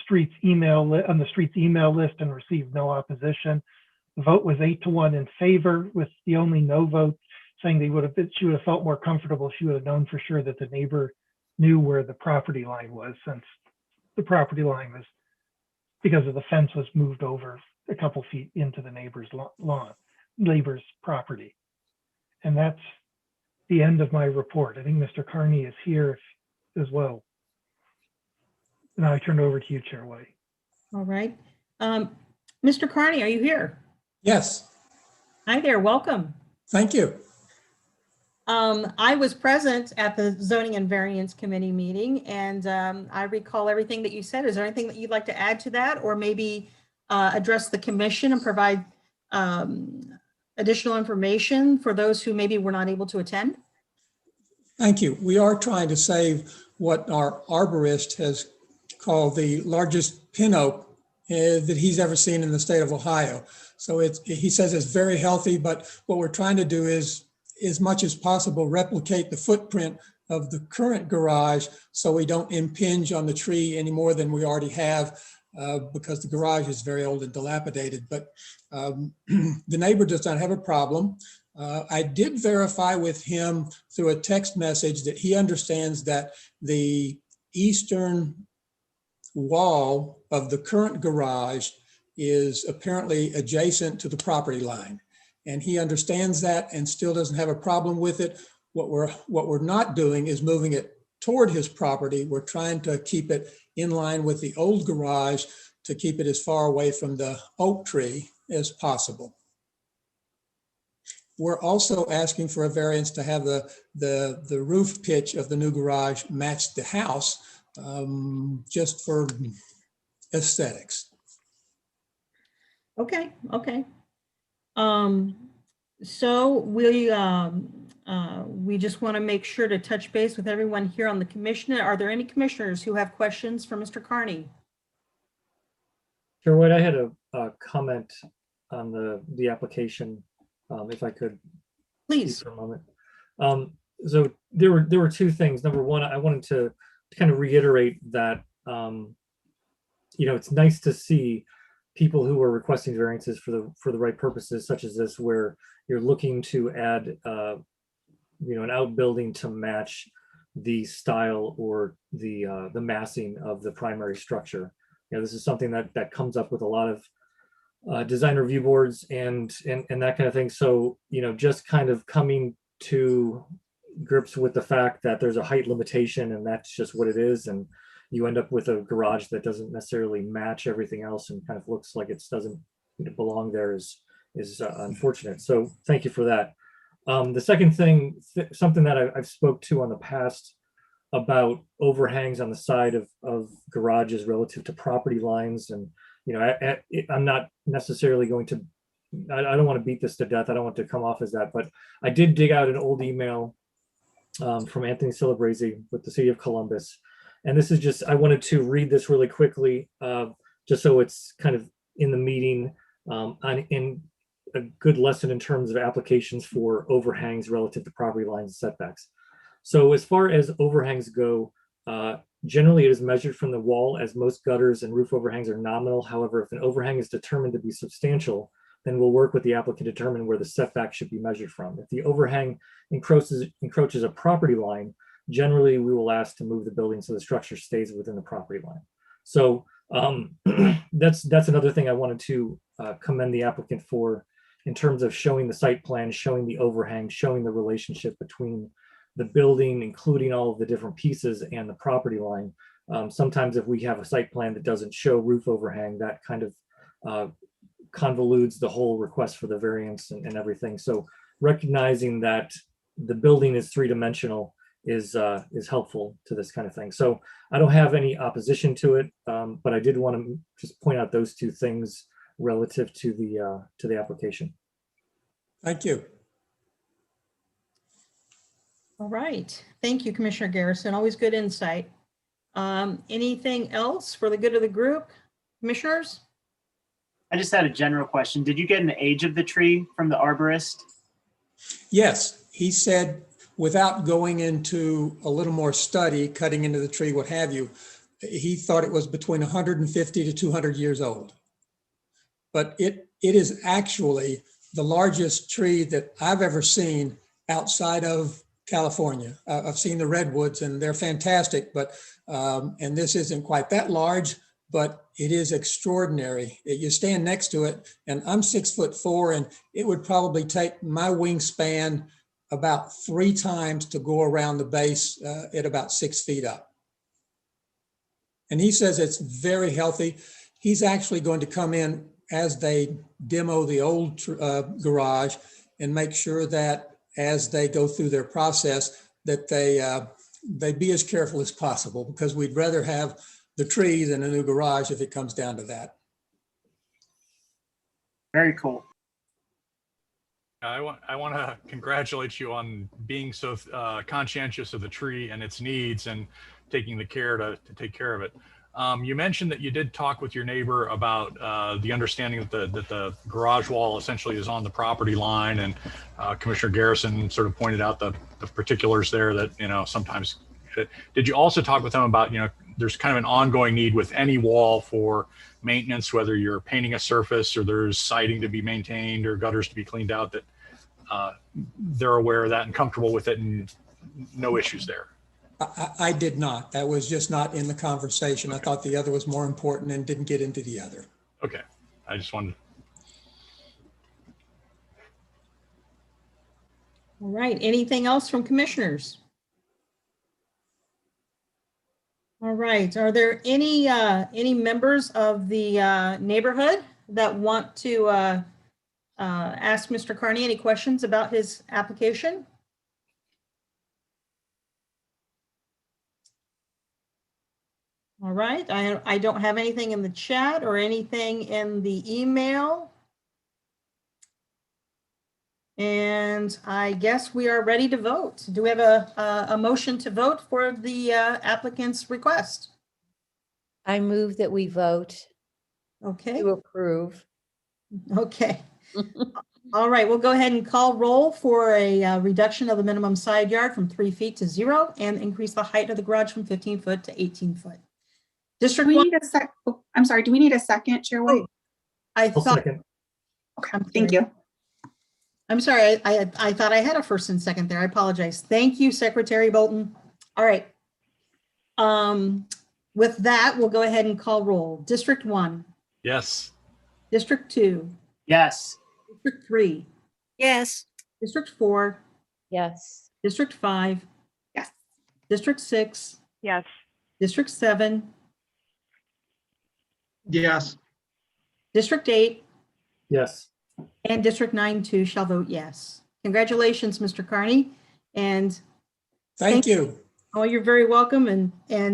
street's email list and received no opposition. The vote was 8-1 in favor, with the only no vote saying she would have felt more comfortable. She would have known for sure that the neighbor knew where the property line was, since the property line was, because of the fence, was moved over a couple feet into the neighbor's property. And that's the end of my report. I think Mr. Carney is here as well. Now I turn it over to you, Chair White. All right. Mr. Carney, are you here? Yes. Hi there, welcome. Thank you. I was present at the Zoning and Variance Committee meeting, and I recall everything that you said. Is there anything that you'd like to add to that, or maybe address the commission and provide additional information for those who maybe were not able to attend? Thank you. We are trying to save what our arborist has called the largest pin oak that he's ever seen in the state of Ohio. So he says it's very healthy, but what we're trying to do is, as much as possible, replicate the footprint of the current garage so we don't impinge on the tree any more than we already have, because the garage is very old and dilapidated. But the neighbor does not have a problem. I did verify with him through a text message that he understands that the eastern wall of the current garage is apparently adjacent to the property line. And he understands that and still doesn't have a problem with it. What we're not doing is moving it toward his property. We're trying to keep it in line with the old garage to keep it as far away from the oak tree as possible. We're also asking for a variance to have the roof pitch of the new garage match the house, just for aesthetics. Okay, okay. So we just want to make sure to touch base with everyone here on the commission. Are there any commissioners who have questions for Mr. Carney? Sure, White, I had a comment on the application, if I could. Please. For a moment. So there were two things. Number one, I wanted to kind of reiterate that, it's nice to see people who are requesting variances for the right purposes, such as this, where you're looking to add, an outbuilding to match the style or the massing of the primary structure. This is something that comes up with a lot of design review boards and that kind of thing. So, just kind of coming to grips with the fact that there's a height limitation and that's just what it is. And you end up with a garage that doesn't necessarily match everything else and kind of looks like it doesn't belong there is unfortunate. So thank you for that. The second thing, something that I've spoke to on the past about overhangs on the side of garages relative to property lines. And, I'm not necessarily going to, I don't want to beat this to death. I don't want to come off as that, but I did dig out an old email from Anthony Celebrezzi with the city of Columbus. And this is just, I wanted to read this really quickly, just so it's kind of in the meeting, in a good lesson in terms of applications for overhangs relative to property lines and setbacks. So as far as overhangs go, generally it is measured from the wall, as most gutters and roof overhangs are nominal. However, if an overhang is determined to be substantial, then we'll work with the applicant to determine where the setback should be measured from. If the overhang encroaches a property line, generally we will ask to move the building so the structure stays within the property line. So that's another thing I wanted to commend the applicant for, in terms of showing the site plan, showing the overhang, showing the relationship between the building, including all of the different pieces, and the property line. Sometimes if we have a site plan that doesn't show roof overhang, that kind of convolutes the whole request for the variance and everything. So recognizing that the building is three-dimensional is helpful to this kind of thing. So I don't have any opposition to it, but I did want to just point out those two things relative to the application. Thank you. All right. Thank you, Commissioner Garrison. Always good insight. Anything else for the good of the group? Commissioners? I just had a general question. Did you get an age of the tree from the arborist? Yes, he said, without going into a little more study, cutting into the tree, what have you, he thought it was between 150 to 200 years old. But it is actually the largest tree that I've ever seen outside of California. I've seen the redwoods and they're fantastic, but and this isn't quite that large, but it is extraordinary. You stand next to it, and I'm 6'4", and it would probably take my wingspan about 3 times to go around the base at about 6 feet up. And he says it's very healthy. He's actually going to come in as they demo the old garage and make sure that as they go through their process that they be as careful as possible, because we'd rather have the tree than a new garage if it comes down to that. Very cool. I want to congratulate you on being so conscientious of the tree and its needs and taking the care to take care of it. You mentioned that you did talk with your neighbor about the understanding that the garage wall essentially is on the property line, and Commissioner Garrison sort of pointed out the particulars there that, you know, sometimes. Did you also talk with them about, you know, there's kind of an ongoing need with any wall for maintenance, whether you're painting a surface or there's siding to be maintained or gutters to be cleaned out, that they're aware of that and comfortable with it and no issues there? I did not. That was just not in the conversation. I thought the other was more important and didn't get into the other. Okay. I just wanted. All right. Anything else from commissioners? All right. Are there any members of the neighborhood that want to ask Mr. Carney any questions about his application? All right. I don't have anything in the chat or anything in the email. And I guess we are ready to vote. Do we have a motion to vote for the applicant's request? I move that we vote Okay. to approve. Okay. All right, we'll go ahead and call roll for a reduction of the minimum side yard from 3 feet to 0 and increase the height of the garage from 15 foot to 18 foot. District Do we one. need a sec? Oh, I'm sorry. Do we need a second, Chair White? I I'll thought, second. Okay, thank you. I'm sorry, I thought I had a first and second there. I apologize. Thank you, Secretary Bolton. All right. With that, we'll go ahead and call roll. District 1. Yes. District 2. Yes. District 3. Yes. District 4. Yes. District 5. Yes. District 6. Yes. District 7. Yes. District 8. Yes. And District 9 too shall vote yes. Congratulations, Mr. Carney. And Thank you. oh, you're very welcome. And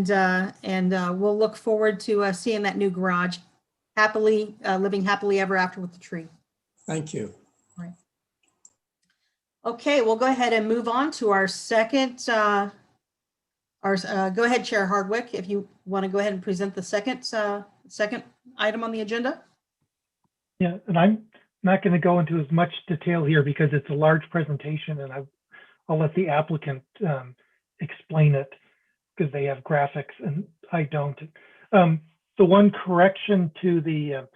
we'll look forward to seeing that new garage happily, living happily ever after with the tree. Thank you. All right. Okay, we'll go ahead and move on to our second, go ahead, Chair Hardwick, if you want to go ahead and present the second item on the agenda. Yeah, and I'm not going to go into as much detail here because it's a large presentation, and I'll let the applicant explain it because they have graphics and I don't. The one correction to the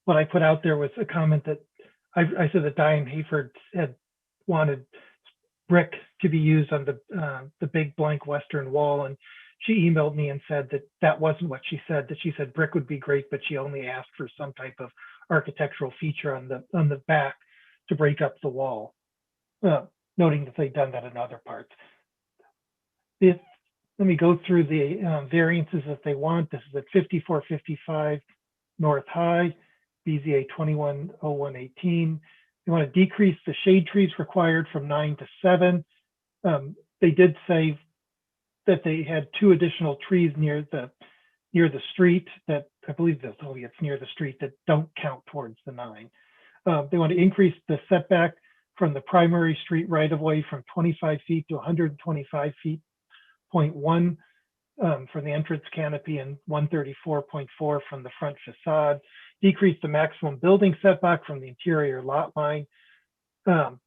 what I put out there was a comment that I said that Diane Hayford had wanted brick to be used on the big blank western wall, and she emailed me and said that that wasn't what she said. That she said brick would be great, but she only asked for some type of architectural feature on the back to break up the wall, noting that they'd done that in other parts. Let me go through the variances that they want. This is at 5455 North High, BZA 210118. They want to decrease the shade trees required from 9 to 7. They did say that they had 2 additional trees near the street that I believe that it's near the street that don't count towards the 9. They want to increase the setback from the primary street right of way from 25 feet to 125 feet, 0.1 from the entrance canopy and 134.4 from the front facade. Decrease the maximum building setback from the interior lot line at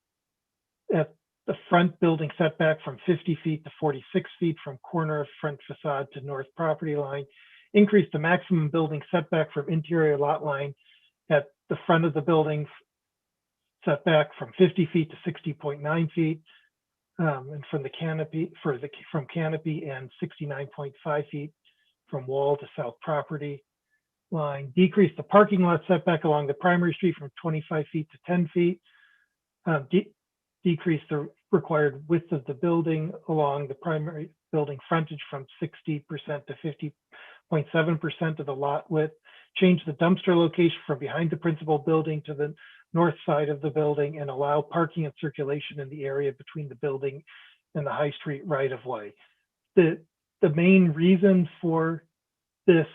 the front building setback from 50 feet to 46 feet from corner of front facade to north property line. Increase the maximum building setback from interior lot line at the front of the building setback from 50 feet to 60.9 feet, and from the canopy from canopy, and 69.5 feet from wall to south property line. Decrease the parking lot setback along the primary street from 25 feet to 10 feet. Decrease the required width of the building along the primary building frontage from 60% to 50.7% of the lot width. Change the dumpster location from behind the principal building to the north side of the building, and allow parking and circulation in the area between the building and the High Street right of way. The main reason for this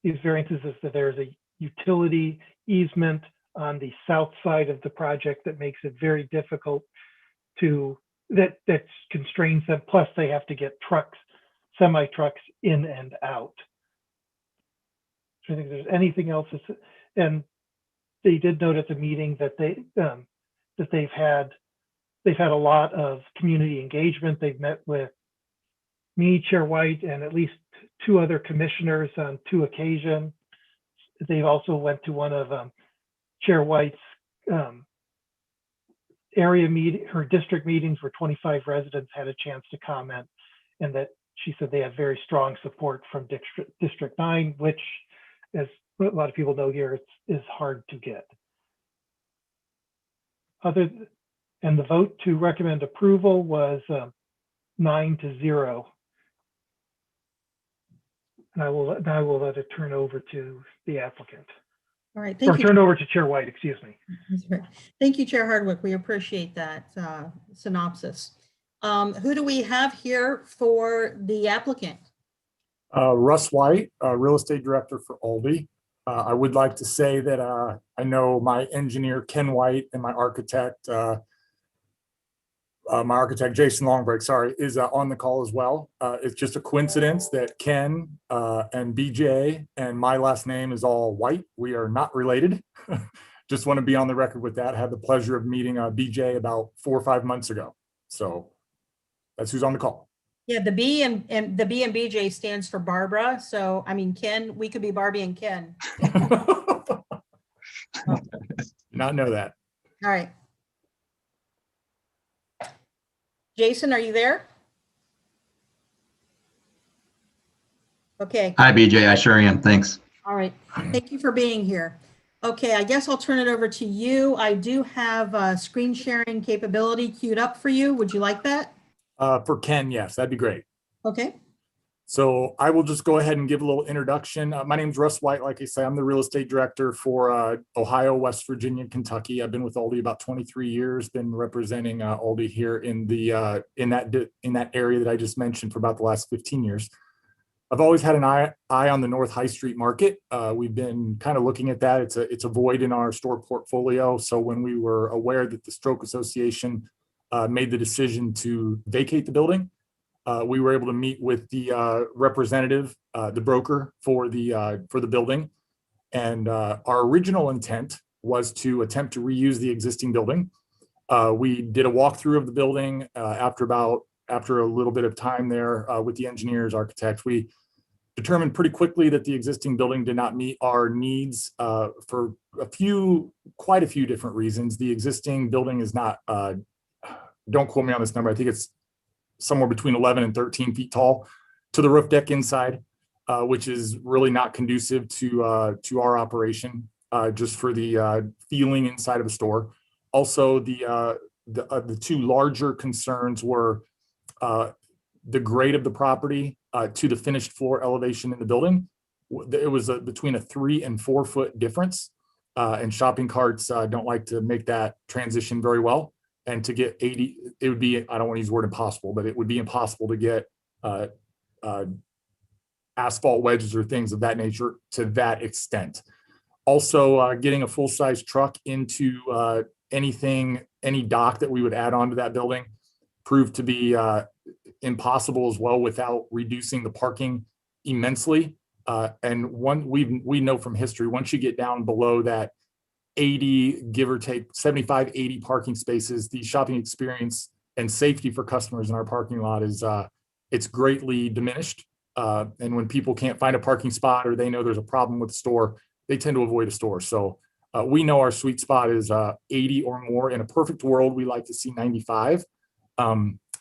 these variances is that there's a utility easement on the south side of the project that makes it very difficult that constrains them. Plus they have to get semi trucks in and out. So I think if there's anything else, and they did note at the meeting that they've had a lot of community engagement. They've met with me, Chair White, and at least 2 other commissioners on 2 occasions. They also went to one of Chair White's her district meetings where 25 residents had a chance to comment, and that she said they have very strong support from District 9, which, as a lot of people know here, is hard to get. And the vote to recommend approval was 9-0. And I will let it turn over to the applicant. All right, thank you. Turn over to Chair White, excuse me. Thank you, Chair Hardwick. We appreciate that synopsis. Who do we have here for the applicant? Russ White, Real Estate Director for Aldi. I would like to say that I know my engineer, Ken White, and my architect, Jason Longbreak, is on the call as well. It's just a coincidence that Ken and BJ and my last name is all White. We are not related. Just want to be on the record with that. I had the pleasure of meeting BJ about 4 or 5 months ago. So that's who's on the call. Yeah, the B and BJ stands for Barbara. So, I mean, Ken, we could be Barbie and Ken. Not know that. All right. Jason, are you there? Okay. Hi, BJ. I sure am. Thanks. All right. Thank you for being here. Okay, I guess I'll turn it over to you. I do have screen sharing capability queued up for you. Would you like that? For Ken, yes, that'd be great. Okay. So I will just go ahead and give a little introduction. My name's Russ White. Like I say, I'm the real estate director for Ohio, West Virginia, Kentucky. I've been with Aldi about 23 years. Been representing Aldi here in the in that area that I just mentioned for about the last 15 years. I've always had an eye on the North High Street market. We've been kind of looking at that. It's a void in our store portfolio. So when we were aware that the Stroke Association made the decision to vacate the building, we were able to meet with the representative, the broker for the building. And our original intent was to attempt to reuse the existing building. We did a walkthrough of the building after a little bit of time there with the engineers, architects. We determined pretty quickly that the existing building did not meet our needs for quite a few different reasons. The existing building is not, don't quote me on this number, I think it's somewhere between 11 and 13 feet tall to the roof deck inside, which is really not conducive to our operation, just for the feeling inside of a store. Also, the 2 larger concerns were the grade of the property to the finished floor elevation in the building. It was between a 3 and 4 foot difference, and shopping carts don't like to make that transition very well. And to get 80, it would be, I don't want to use the word impossible, but it would be impossible to get asphalt wedges or things of that nature to that extent. Also, getting a full-size truck into any dock that we would add on to that building proved to be impossible as well without reducing the parking immensely. And we know from history, once you get down below that 80, give or take 75, 80 parking spaces, the shopping experience and safety for customers in our parking lot is it's greatly diminished. And when people can't find a parking spot or they know there's a problem with the store, they tend to avoid a store. So we know our sweet spot is 80 or more. In a perfect world, we like to see 95.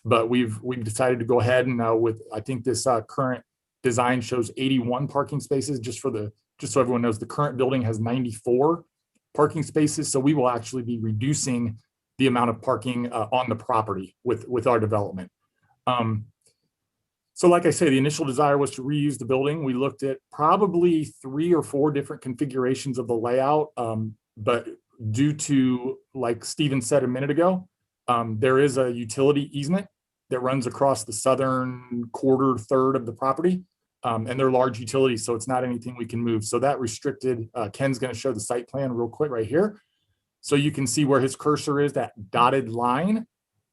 But we've decided to go ahead and I think this current design shows 81 parking spaces. Just so everyone knows, the current building has 94 parking spaces. So we will actually be reducing the amount of parking on the property with our development. So like I say, the initial desire was to reuse the building. We looked at probably 3 or 4 different configurations of the layout. But due to, like Stephen said a minute ago, there is a utility easement that runs across the southern third of the property. And they're large utilities, so it's not anything we can move. So that restricted, Ken's going to show the site plan real quick right here. So you can see where his cursor is, that dotted line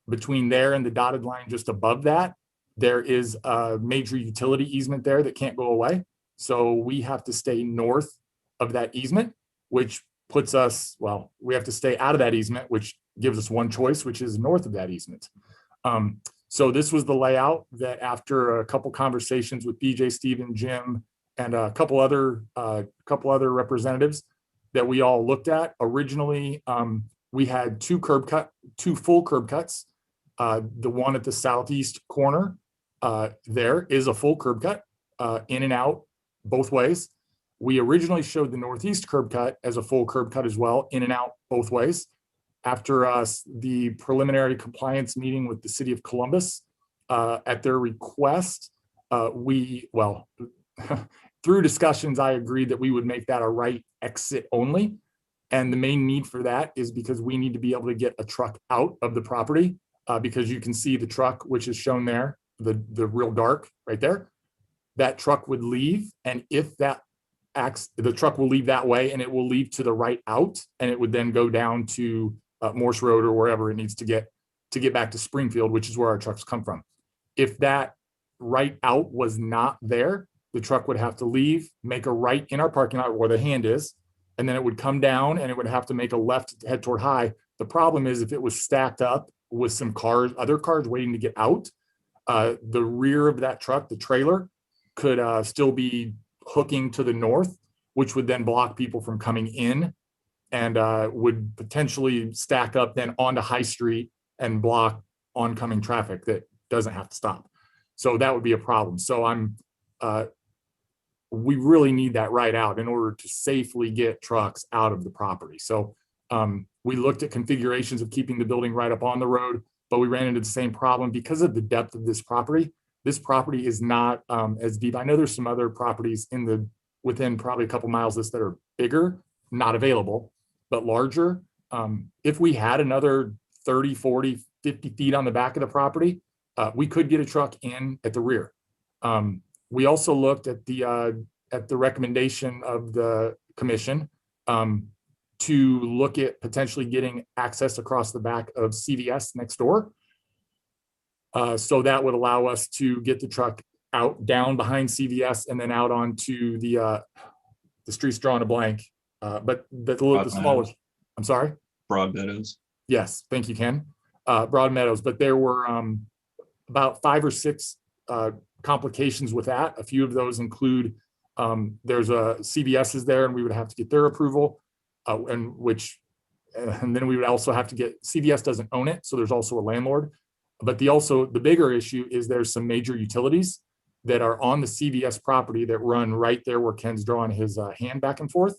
between there and the dotted line just above that. There is a major utility easement there that can't go away. So we have to stay north of that easement, which puts us, well, we have to stay out of that easement, which gives us one choice, which is north of that easement. So this was the layout that after a couple conversations with BJ, Steven, Jim, and a couple other representatives that we all looked at. Originally, we had two full curb cuts. The one at the southeast corner there is a full curb cut in and out both ways. We originally showed the northeast curb cut as a full curb cut as well, in and out both ways. After the preliminary compliance meeting with the city of Columbus, at their request, through discussions, I agreed that we would make that a right exit only. And the main need for that is because we need to be able to get a truck out of the property because you can see the truck, which is shown there, the real dark right there. That truck would leave. And if that acts, the truck will leave that way and it will leave to the right out, and it would then go down to Morse Road or wherever it needs to get back to Springfield, which is where our trucks come from. If that right out was not there, the truck would have to leave, make a right in our parking lot where the hand is, and then it would come down and it would have to make a left to head toward High. The problem is if it was stacked up with some cars, other cars waiting to get out, the rear of that truck, the trailer, could still be hooking to the north, which would then block people from coming in and would potentially stack up then onto High Street and block oncoming traffic that doesn't have to stop. So that would be a problem. So we really need that right out in order to safely get trucks out of the property. So we looked at configurations of keeping the building right up on the road, but we ran into the same problem because of the depth of this property. This property is not as deep. I know there's some other properties within probably a couple miles of this that are bigger, not available, but larger. If we had another 30, 40, 50 feet on the back of the property, we could get a truck in at the rear. We also looked at the recommendation of the commission to look at potentially getting access across the back of CVS next door. So that would allow us to get the truck out down behind CVS and then out onto the street's drawing a blank, but the smallest. I'm sorry? Broad Meadows. Yes, thank you, Ken. Broad Meadows, but there were about 5 or 6 complications with that. A few of those include there's a CVS is there and we would have to get their approval, and then we would also have to get, CVS doesn't own it, so there's also a landlord. But the bigger issue is there's some major utilities that are on the CVS property that run right there where Ken's drawing his hand back and forth.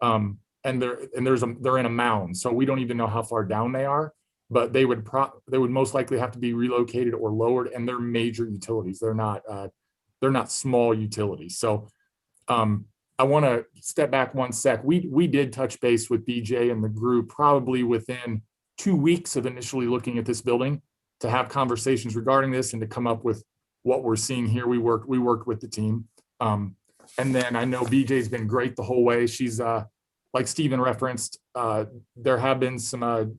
And they're in a mound, so we don't even know how far down they are, but they would most likely have to be relocated or lowered, and they're major utilities. They're not small utilities. So I want to step back one sec. We did touch base with BJ and the group probably within 2 weeks of initially looking at this building to have conversations regarding this and to come up with what we're seeing here. We worked with the team. And then I know BJ's been great the whole way. She's like Steven referenced, there have been some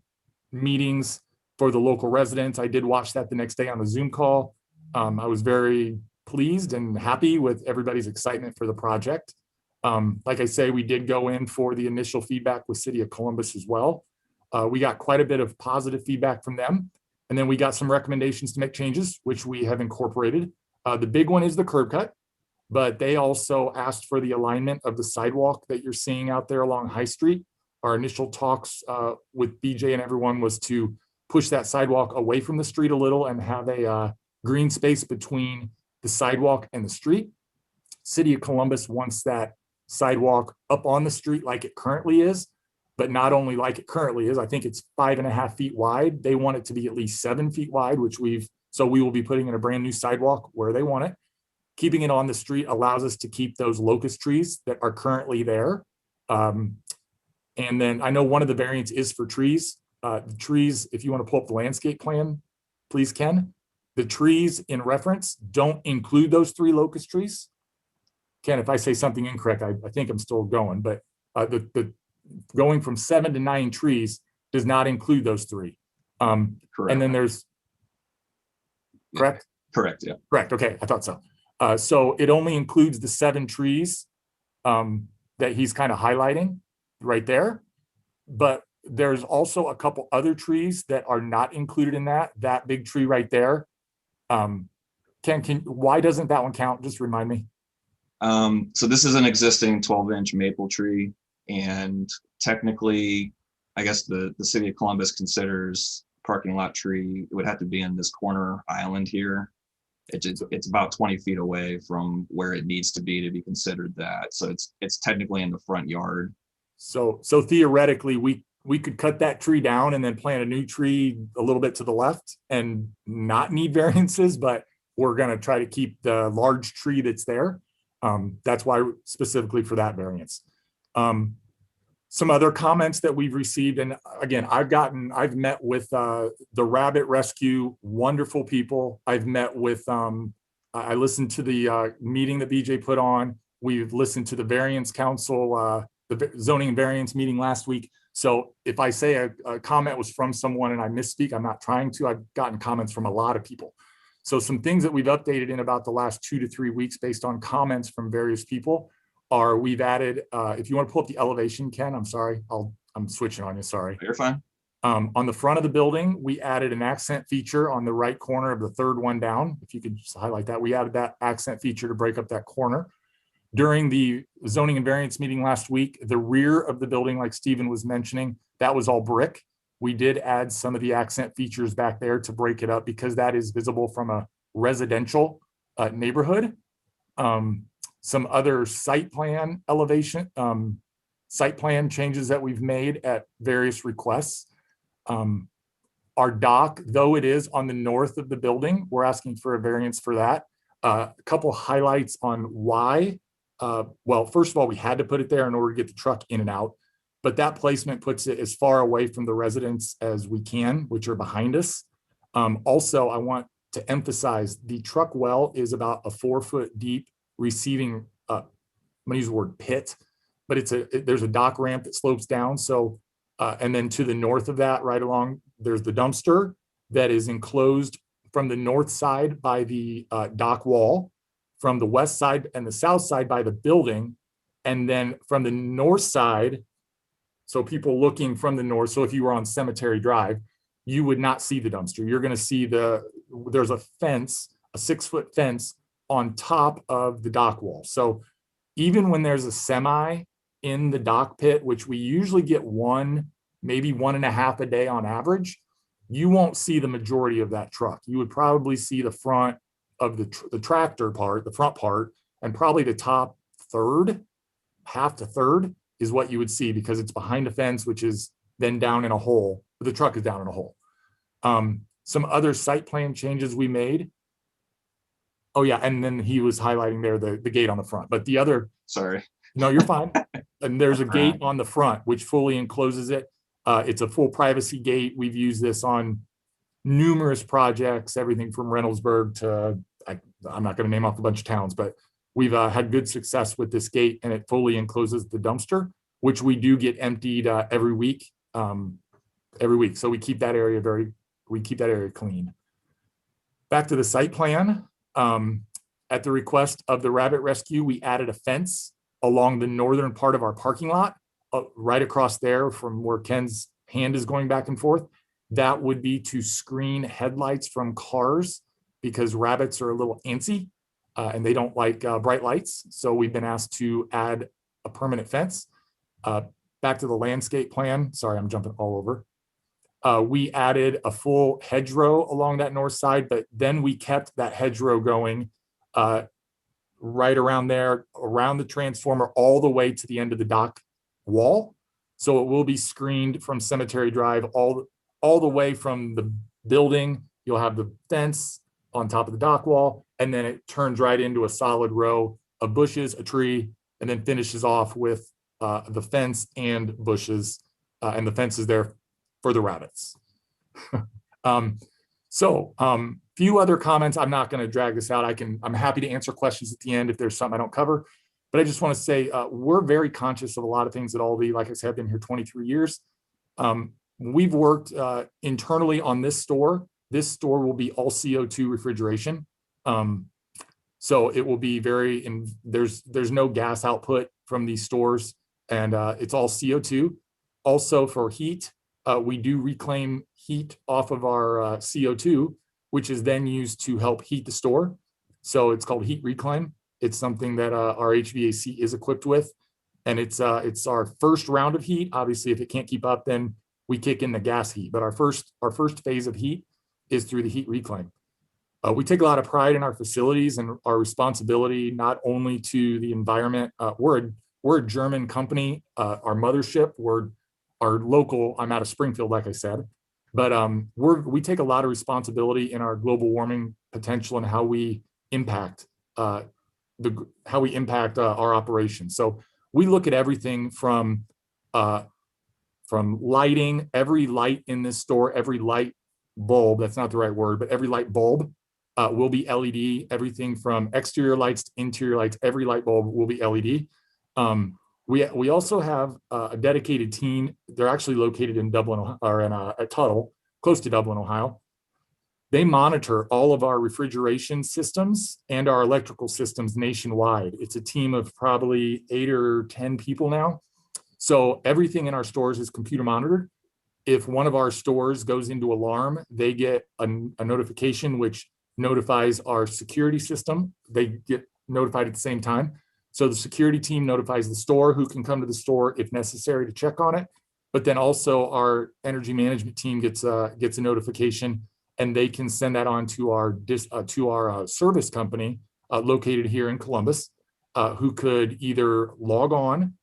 meetings for the local residents. I did watch that the next day on the Zoom call. I was very pleased and happy with everybody's excitement for the project. Like I say, we did go in for the initial feedback with City of Columbus as well. We got quite a bit of positive feedback from them. And then we got some recommendations to make changes, which we have incorporated. The big one is the curb cut, but they also asked for the alignment of the sidewalk that you're seeing out there along High Street. Our initial talks with BJ and everyone was to push that sidewalk away from the street a little and have a green space between the sidewalk and the street. City of Columbus wants that sidewalk up on the street like it currently is, but not only like it currently is. I think it's 5.5 feet wide. They want it to be at least 7 feet wide, so we will be putting in a brand new sidewalk where they want it. Keeping it on the street allows us to keep those locust trees that are currently there. And then I know one of the variants is for trees. The trees, if you want to pull up the landscape plan, please, Ken. The trees in reference don't include those 3 locust trees. Ken, if I say something incorrect, I think I'm still going, but the going from 7 to 9 trees does not include those 3. Correct. And then there's, correct? Correct, yeah. Correct, okay, I thought so. So it only includes the 7 trees that he's kind of highlighting right there. But there's also a couple other trees that are not included in that big tree right there. Ken, why doesn't that one count? Just remind me. So this is an existing 12-inch maple tree, and technically, I guess the city of Columbus considers parking lot tree, it would have to be in this corner island here. It's about 20 feet away from where it needs to be considered that. So it's technically in the front yard. So theoretically, we could cut that tree down and then plant a new tree a little bit to the left and not need variances, but we're going to try to keep the large tree that's there. That's why specifically for that variance. Some other comments that we've received, and again, I've met with the rabbit rescue, wonderful people. I've met with, I listened to the meeting that BJ put on. We've listened to the variance council, the zoning and variance meeting last week. So if I say a comment was from someone and I misspeak, I'm not trying to. I've gotten comments from a lot of people. So some things that we've updated in about the last 2 to 3 weeks based on comments from various people are we've added, if you want to pull up the elevation, Ken, I'm sorry, I'm switching on you, sorry. You're fine. On the front of the building, we added an accent feature on the right corner of the 3rd one down. If you could just highlight that, we added that accent feature to break up that corner. During the zoning and variance meeting last week, the rear of the building, like Stephen was mentioning, that was all brick. We did add some of the accent features back there to break it up because that is visible from a residential neighborhood. Some other site plan elevation, site plan changes that we've made at various requests. Our dock, though it is on the north of the building, we're asking for a variance for that. A couple highlights on why. Well, first of all, we had to put it there in order to get the truck in and out, but that placement puts it as far away from the residents as we can, which are behind us. Also, I want to emphasize the truck well is about a 4-foot deep receiving, I'm gonna use the word pit, but there's a dock ramp that slopes down. So, and then to the north of that, right along, there's the dumpster that is enclosed from the north side by the dock wall, from the west side and the south side by the building, and then from the north side, so people looking from the north, so if you were on Cemetery Drive, you would not see the dumpster. You're gonna see there's a fence, a 6-foot fence on top of the dock wall. So even when there's a semi in the dock pit, which we usually get 1, maybe 1.5 a day on average, you won't see the majority of that truck. You would probably see the front of the tractor part, the front part, and probably the top third, half to third is what you would see because it's behind a fence, which is then down in a hole. The truck is down in a hole. Some other site plan changes we made. Oh yeah, and then he was highlighting there the gate on the front, but the other, sorry. No, you're fine. And there's a gate on the front, which fully encloses it. It's a full privacy gate. We've used this on numerous projects, everything from Reynoldsburg to, I'm not going to name off a bunch of towns, but we've had good success with this gate, and it fully encloses the dumpster, which we do get emptied every week. So we keep that area clean. Back to the site plan. At the request of the rabbit rescue, we added a fence along the northern part of our parking lot, right across there from where Ken's hand is going back and forth. That would be to screen headlights from cars because rabbits are a little antsy and they don't like bright lights. So we've been asked to add a permanent fence. Back to the landscape plan. Sorry, I'm jumping all over. We added a full hedgerow along that north side, but then we kept that hedgerow going right around there, around the transformer, all the way to the end of the dock wall. So it will be screened from Cemetery Drive all the way from the building. You'll have the fence on top of the dock wall, and then it turns right into a solid row of bushes, a tree, and then finishes off with the fence and bushes, and the fence is there for the rabbits. So few other comments. I'm not going to drag this out. I'm happy to answer questions at the end if there's something I don't cover. But I just want to say we're very conscious of a lot of things at Aldi. Like I said, I've been here 23 years. We've worked internally on this store. This store will be all CO2 refrigeration. So it will be there's no gas output from these stores, and it's all CO2. Also for heat, we do reclaim heat off of our CO2, which is then used to help heat the store. So it's called heat reclaim. It's something that our HVAC is equipped with, and it's our first round of heat. Obviously, if it can't keep up, then we kick in the gas heat. But our first phase of heat is through the heat reclaim. We take a lot of pride in our facilities and our responsibility, not only to the environment. We're a German company. Our mothership, our local. I'm out of Springfield, like I said, but we take a lot of responsibility in our global warming potential and how we impact our operations. So we look at everything from lighting. Every light in this store, every light bulb. That's not the right word, but every light bulb will be LED. Everything from exterior lights to interior lights, every light bulb will be LED. We also have a dedicated team. They're actually located in Dublin, or at Tuttle, close to Dublin, Ohio. They monitor all of our refrigeration systems and our electrical systems nationwide. It's a team of probably 8 or 10 people now. So everything in our stores is computer monitored. If one of our stores goes into alarm, they get a notification which notifies our security system. They get notified at the same time. So the security team notifies the store, who can come to the store if necessary to check on it. But then also our energy management team gets a notification, and they can send that on to our service company located here in Columbus, who could either log on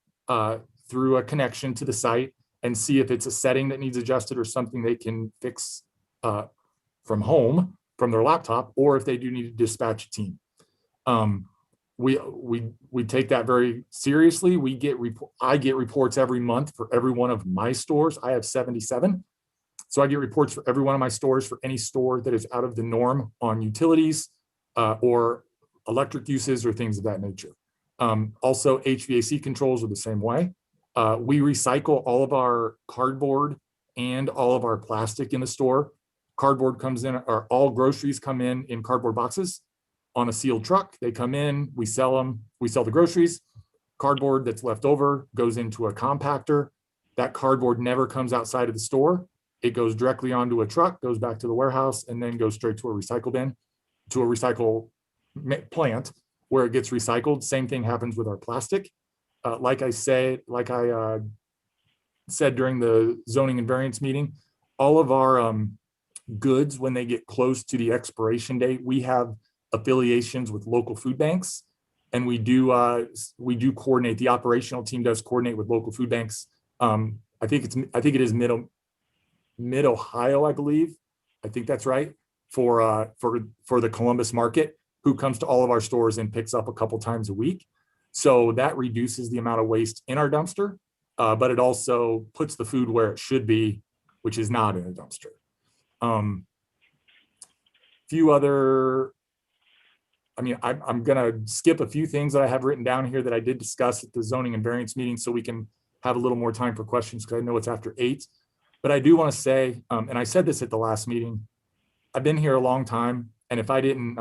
through a connection to the site and see if it's a setting that needs adjusted or something they can fix from home, from their laptop, or if they do need to dispatch a team. We take that very seriously. I get reports every month for every one of my stores. I have 77. So I get reports for every one of my stores for any store that is out of the norm on utilities or electric uses or things of that nature. Also, HVAC controls are the same way. We recycle all of our cardboard and all of our plastic in the store. Cardboard comes in, or all groceries come in cardboard boxes on a sealed truck. They come in, we sell them, we sell the groceries. Cardboard that's left over goes into a compactor. That cardboard never comes outside of the store. It goes directly onto a truck, goes back to the warehouse, and then goes straight to a recycle bin, to a recycle plant where it gets recycled. Same thing happens with our plastic. Like I said during the zoning and variance meeting, all of our goods, when they get close to the expiration date, we have affiliations with local food banks, and we do coordinate. The operational team does coordinate with local food banks. I think it is mid Ohio, I believe. I think that's right, for the Columbus market, who comes to all of our stores and picks up a couple times a week. So that reduces the amount of waste in our dumpster, but it also puts the food where it should be, which is not in a dumpster. Few other, I'm gonna skip a few things that I have written down here that I did discuss at the zoning and variance meeting, so we can have a little more time for questions, because I know it's after 8. But I do want to say, and I said this at the last meeting, I've been here a long time, and if I didn't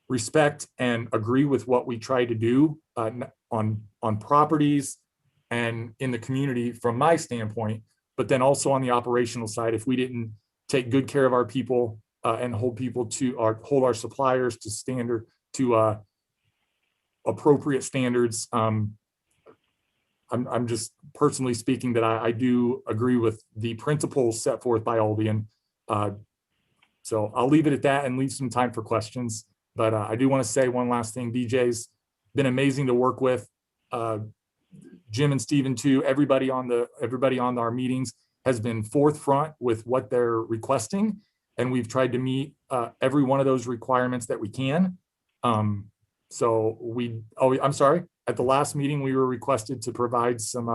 respect and agree with what we try to do on properties and in the community from my standpoint, but then also on the operational side, if we didn't take good care of our people and hold our suppliers to appropriate standards, I'm just personally speaking that I do agree with the principles set forth by Aldi. So I'll leave it at that and leave some time for questions. But I do want to say one last thing. BJ's been amazing to work with. Jim and Steven too. Everybody on our meetings has been forthfront with what they're requesting, and we've tried to meet every one of those requirements that we can. I'm sorry. At the last meeting, we were requested to provide some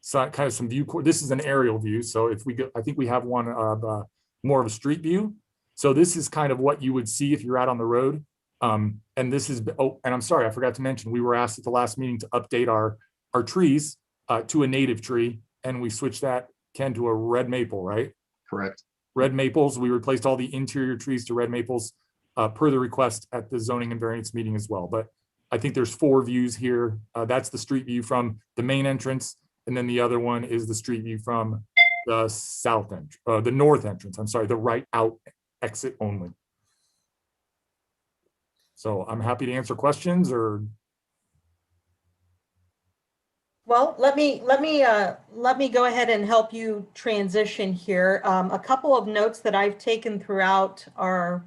view. This is an aerial view, so if we go, I think we have one of more of a street view. So this is kind of what you would see if you're out on the road. And this is, oh, and I'm sorry, I forgot to mention, we were asked at the last meeting to update our trees to a native tree, and we switched that, Ken, to a red maple, right? Correct. Red maples. We replaced all the interior trees to red maples per the request at the zoning and variance meeting as well. But I think there's 4 views here. That's the street view from the main entrance. And then the other one is the street view from the south end, the north entrance. I'm sorry, the right out exit only. So I'm happy to answer questions or. Well, let me go ahead and help you transition here. A couple of notes that I've taken throughout our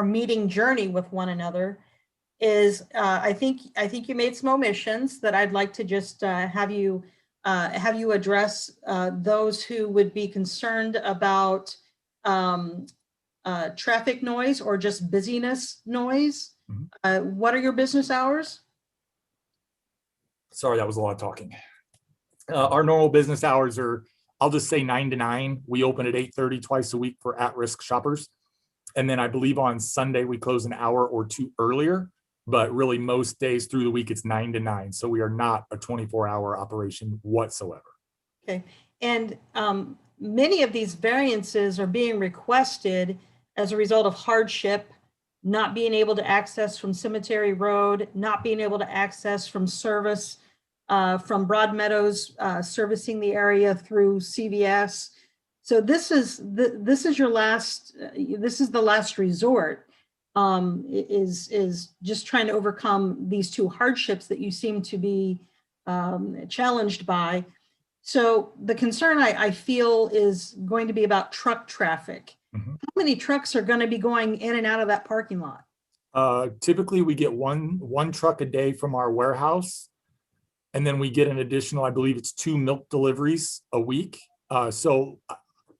meeting journey with one another is I think you made some omissions that I'd like to just have you address. Those who would be concerned about traffic noise or just busyness noise. What are your business hours? Sorry, that was a lot of talking. Our normal business hours are, I'll just say 9 to 9. We open at 8:30 twice a week for at-risk shoppers. And then I believe on Sunday, we close an hour or 2 earlier, but really most days through the week, it's 9 to 9. So we are not a 24-hour operation whatsoever. Okay. And many of these variances are being requested as a result of hardship, not being able to access from Cemetery Road, not being able to access from service from Broadmeadows, servicing the area through CVS. So this is your last. This is the last resort. Is just trying to overcome these 2 hardships that you seem to be challenged by. So the concern I feel is going to be about truck traffic. How many trucks are going to be going in and out of that parking lot? Typically, we get one truck a day from our warehouse, and then we get an additional, I believe it's 2 milk deliveries a week. So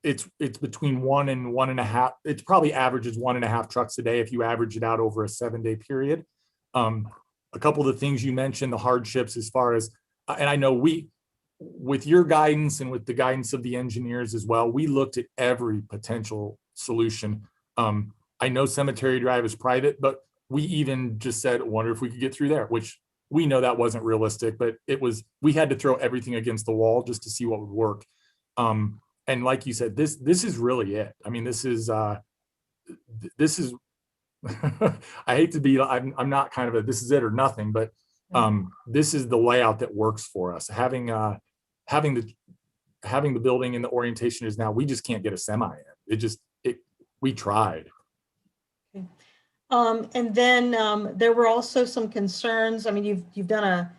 it's between 1 and 1.5. It probably averages 1.5 trucks a day if you average it out over a 7-day period. A couple of the things you mentioned, the hardships as far as, and I know with your guidance and with the guidance of the engineers as well, we looked at every potential solution. I know Cemetery Drive is private, but we even just said, wonder if we could get through there, which we know that wasn't realistic, but we had to throw everything against the wall just to see what would work. And like you said, this is really it. I mean, this is I hate to be, I'm not kind of a, this is it or nothing, but this is the layout that works for us. Having the building and the orientation is now, we just can't get a semi in. We tried. Okay. And then there were also some concerns. I mean, you've done a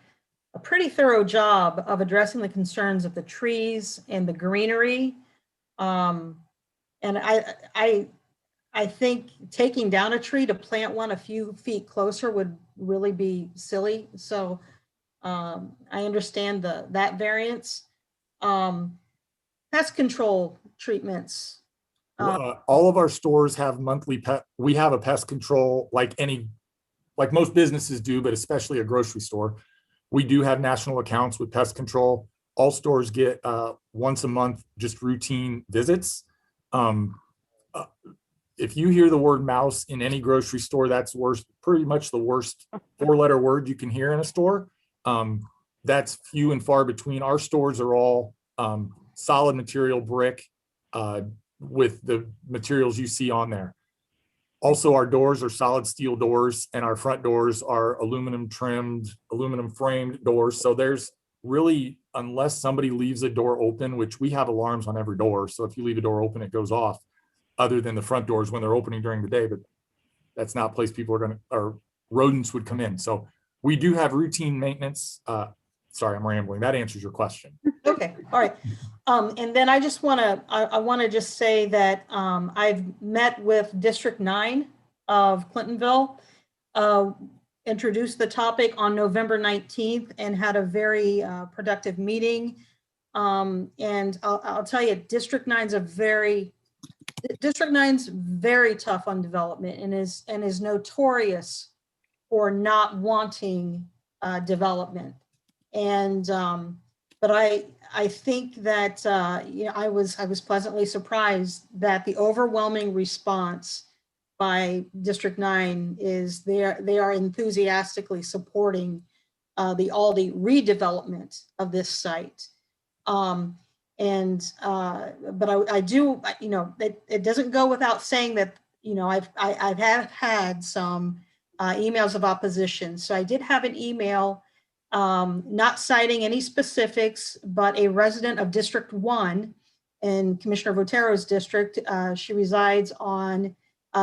pretty thorough job of addressing the concerns of the trees and the greenery. And I think taking down a tree to plant one a few feet closer would really be silly. So I understand that variance. Pest control treatments. All of our stores have monthly we have a pest control like most businesses do, but especially a grocery store. We do have national accounts with pest control. All stores get once a month, just routine visits. If you hear the word mouse in any grocery store, that's pretty much the worst 4-letter word you can hear in a store. That's few and far between. Our stores are all solid material brick with the materials you see on there. Also, our doors are solid steel doors, and our front doors are aluminum trimmed, aluminum framed doors. So there's really, unless somebody leaves a door open, which we have alarms on every door. So if you leave a door open, it goes off, other than the front doors when they're opening during the day, but that's not a place people are or rodents would come in. So we do have routine maintenance. Sorry, I'm rambling. That answers your question. Okay, all right. And then I just want to just say that I've met with District 9 of Clintonville, introduced the topic on November 19th and had a very productive meeting. And I'll tell you, District 9's very tough on development and is notorious for not wanting development. And But I think that, you know, I was pleasantly surprised that the overwhelming response by District 9 is they are enthusiastically supporting the Aldi redevelopment of this site. But I do, you know, it doesn't go without saying that, you know, I've had some emails of opposition. So I did have an email, not citing any specifics, but a resident of District 1 in Commissioner Votero's district. She resides on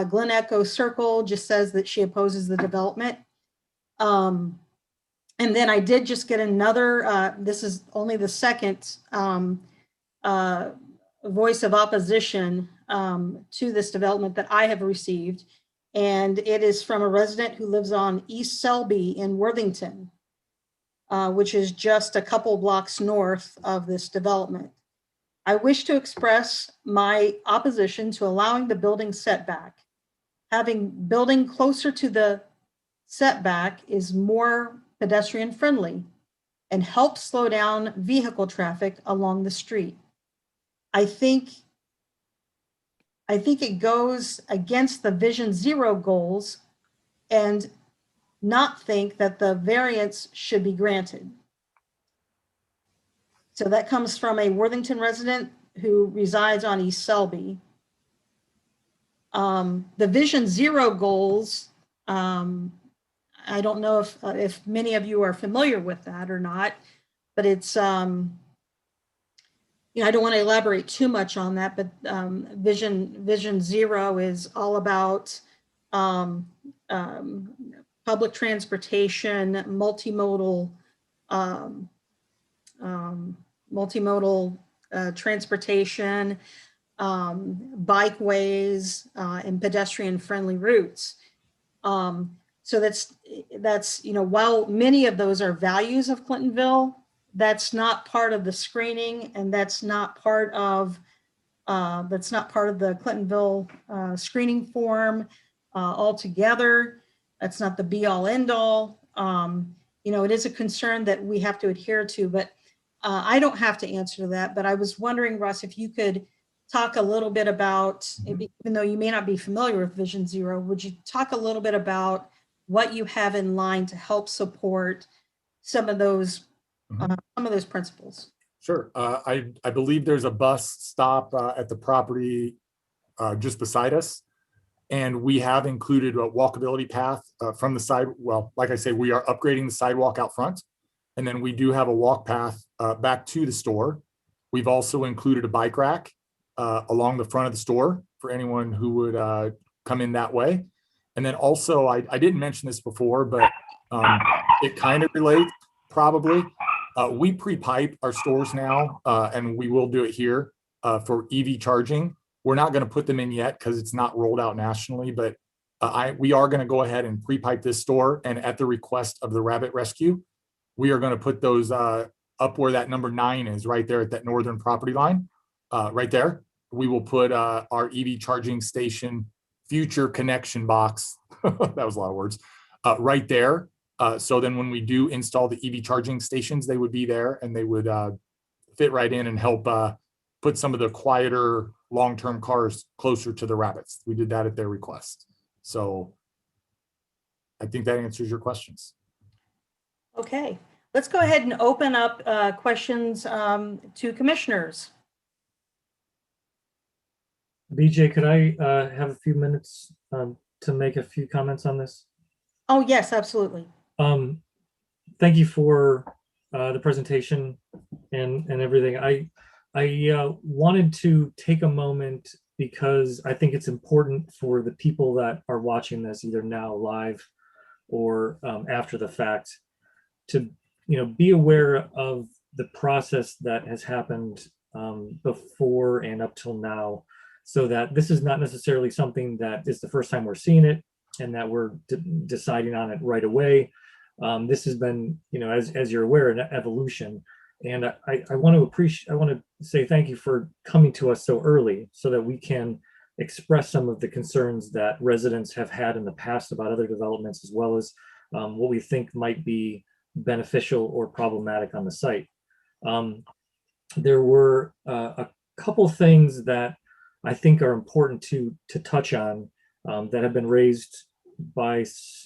Glen Echo Circle, just says that she opposes the development. And then I did just get another, this is only the second voice of opposition to this development that I have received. And it is from a resident who lives on East Selby in Worthington, which is just a couple blocks north of this development. I wish to express my opposition to allowing the building setback. Having building closer to the setback is more pedestrian friendly and helps slow down vehicle traffic along the street. I think it goes against the Vision Zero goals and not think that the variance should be granted. So that comes from a Worthington resident who resides on East Selby. The Vision Zero goals, I don't know if many of you are familiar with that or not, but it's, you know, I don't want to elaborate too much on that, but Vision Zero is all about public transportation, multimodal transportation, bikeways, and pedestrian-friendly routes. So that's, you know, while many of those are values of Clintonville, that's not part of the screening, and that's not part of the Clintonville screening form altogether. That's not the be all end all. You know, it is a concern that we have to adhere to, but I don't have to answer that. But I was wondering, Russ, if you could talk a little bit about, even though you may not be familiar with Vision Zero, would you talk a little bit about what you have in line to help support some of those principles? Sure. I believe there's a bus stop at the property just beside us. And we have included a walkability path from the side. Well, like I say, we are upgrading the sidewalk out front. And then we do have a walk path back to the store. We've also included a bike rack along the front of the store for anyone who would come in that way. And then also, I didn't mention this before, but it kind of relates probably. We pre-pipe our stores now, and we will do it here for EV charging. We're not going to put them in yet because it's not rolled out nationally, but we are going to go ahead and pre-pipe this store. And at the request of the Rabbit Rescue, we are going to put those up where that number 9 is, right there at that northern property line, right there. We will put our EV charging station future connection box, that was a lot of words, right there. So then when we do install the EV charging stations, they would be there and they would fit right in and help put some of the quieter long-term cars closer to the rabbits. We did that at their request. So I think that answers your questions. Okay, let's go ahead and open up questions to commissioners. BJ, could I have a few minutes to make a few comments on this? Oh, yes, absolutely. Thank you for the presentation and everything. I wanted to take a moment because I think it's important for the people that are watching this either now live or after the fact to, you know, be aware of the process that has happened before and up till now, so that this is not necessarily something that is the first time we're seeing it and that we're deciding on it right away. This has been, you know, as you're aware, an evolution. And I want to say thank you for coming to us so early so that we can express some of the concerns that residents have had in the past about other developments, as well as what we think might be beneficial or problematic on the site. There were a couple things that I think are important to touch on that have been raised by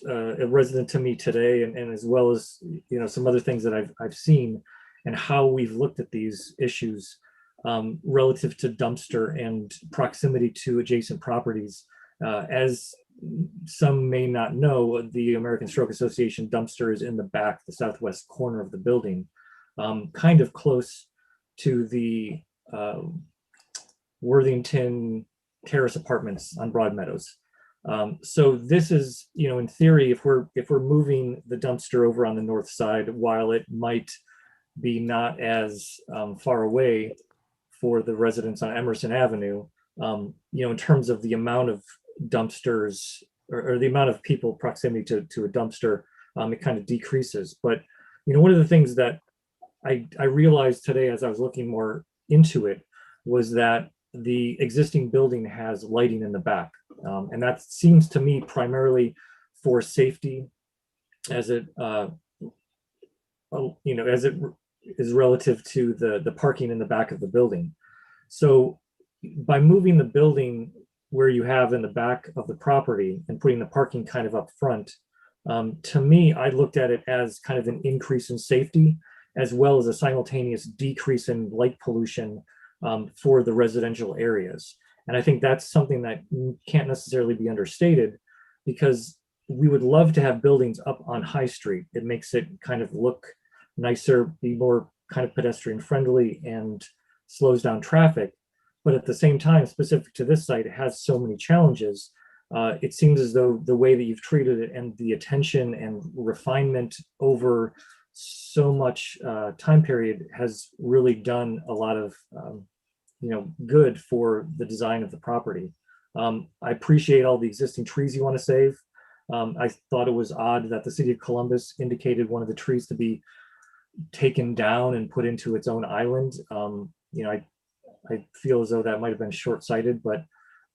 a resident to me today, and as well as some other things that I've seen, and how we've looked at these issues relative to dumpster and proximity to adjacent properties. As some may not know, the American Stroke Association dumpster is in the back, the southwest corner of the building, kind of close to the Worthington Terrace Apartments on Broadmeadows. So this is, in theory, if we're moving the dumpster over on the north side, while it might be not as far away for the residents on Emerson Avenue, in terms of the amount of dumpsters or the amount of people proximity to a dumpster, it kind of decreases. But one of the things that I realized today as I was looking more into it was that the existing building has lighting in the back, and that seems to me primarily for safety, as it as it is relative to the parking in the back of the building. So by moving the building where you have in the back of the property and putting the parking kind of up front, to me, I looked at it as kind of an increase in safety, as well as a simultaneous decrease in light pollution for the residential areas. And I think that's something that can't necessarily be understated, because we would love to have buildings up on High Street. It makes it kind of look nicer, be more kind of pedestrian friendly, and slows down traffic. But at the same time, specific to this site, it has so many challenges. It seems as though the way that you've treated it and the attention and refinement over so much time period has really done a lot of good for the design of the property. I appreciate all the existing trees you want to save. I thought it was odd that the city of Columbus indicated one of the trees to be taken down and put into its own island. I feel as though that might have been short-sighted, but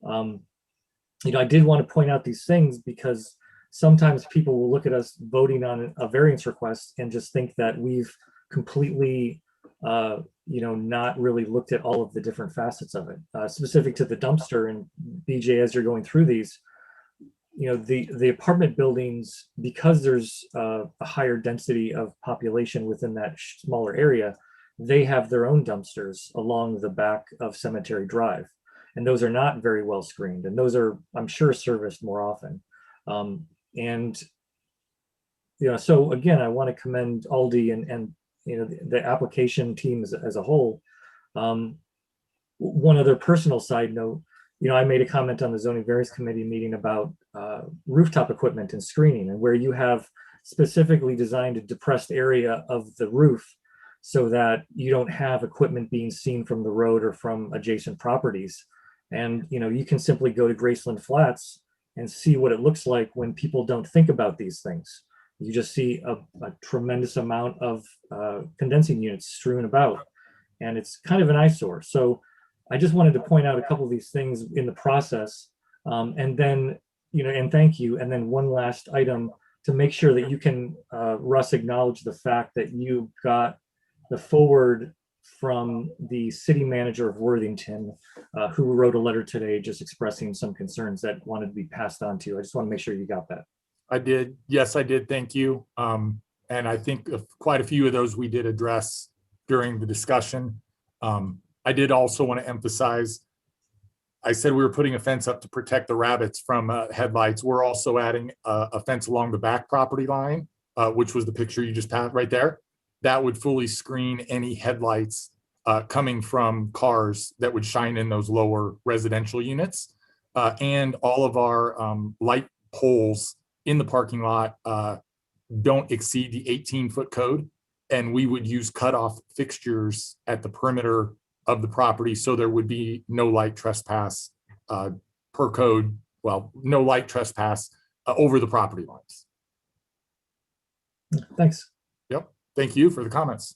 I did want to point out these things because sometimes people will look at us voting on a variance request and just think that we've completely not really looked at all of the different facets of it. Specific to the dumpster, and BJ, as you're going through these, the apartment buildings, because there's a higher density of population within that smaller area, they have their own dumpsters along the back of Cemetery Drive. And those are not very well screened. And those are, I'm sure, serviced more often. So again, I want to commend Aldi and the application team as a whole. One other personal side note, I made a comment on the zoning variance committee meeting about rooftop equipment and screening, and where you have specifically designed a depressed area of the roof so that you don't have equipment being seen from the road or from adjacent properties. And you can simply go to Graceland Flats and see what it looks like when people don't think about these things. You just see a tremendous amount of condensing units strewn about, and it's kind of an eyesore. So I just wanted to point out a couple of these things in the process, and then, and thank you. And then one last item to make sure that you can, Russ, acknowledge the fact that you got the forward from the city manager of Worthington, who wrote a letter today just expressing some concerns that wanted to be passed on to you. I just want to make sure you got that. I did. Yes, I did. Thank you. And I think quite a few of those we did address during the discussion. I did also want to emphasize, I said we were putting a fence up to protect the rabbits from headlights. We're also adding a fence along the back property line, which was the picture you just had right there. That would fully screen any headlights coming from cars that would shine in those lower residential units. And all of our light poles in the parking lot don't exceed the 18-foot code. And we would use cutoff fixtures at the perimeter of the property, so there would be no light trespass per code. Well, no light trespass over the property lines. Thanks. Yep. Thank you for the comments.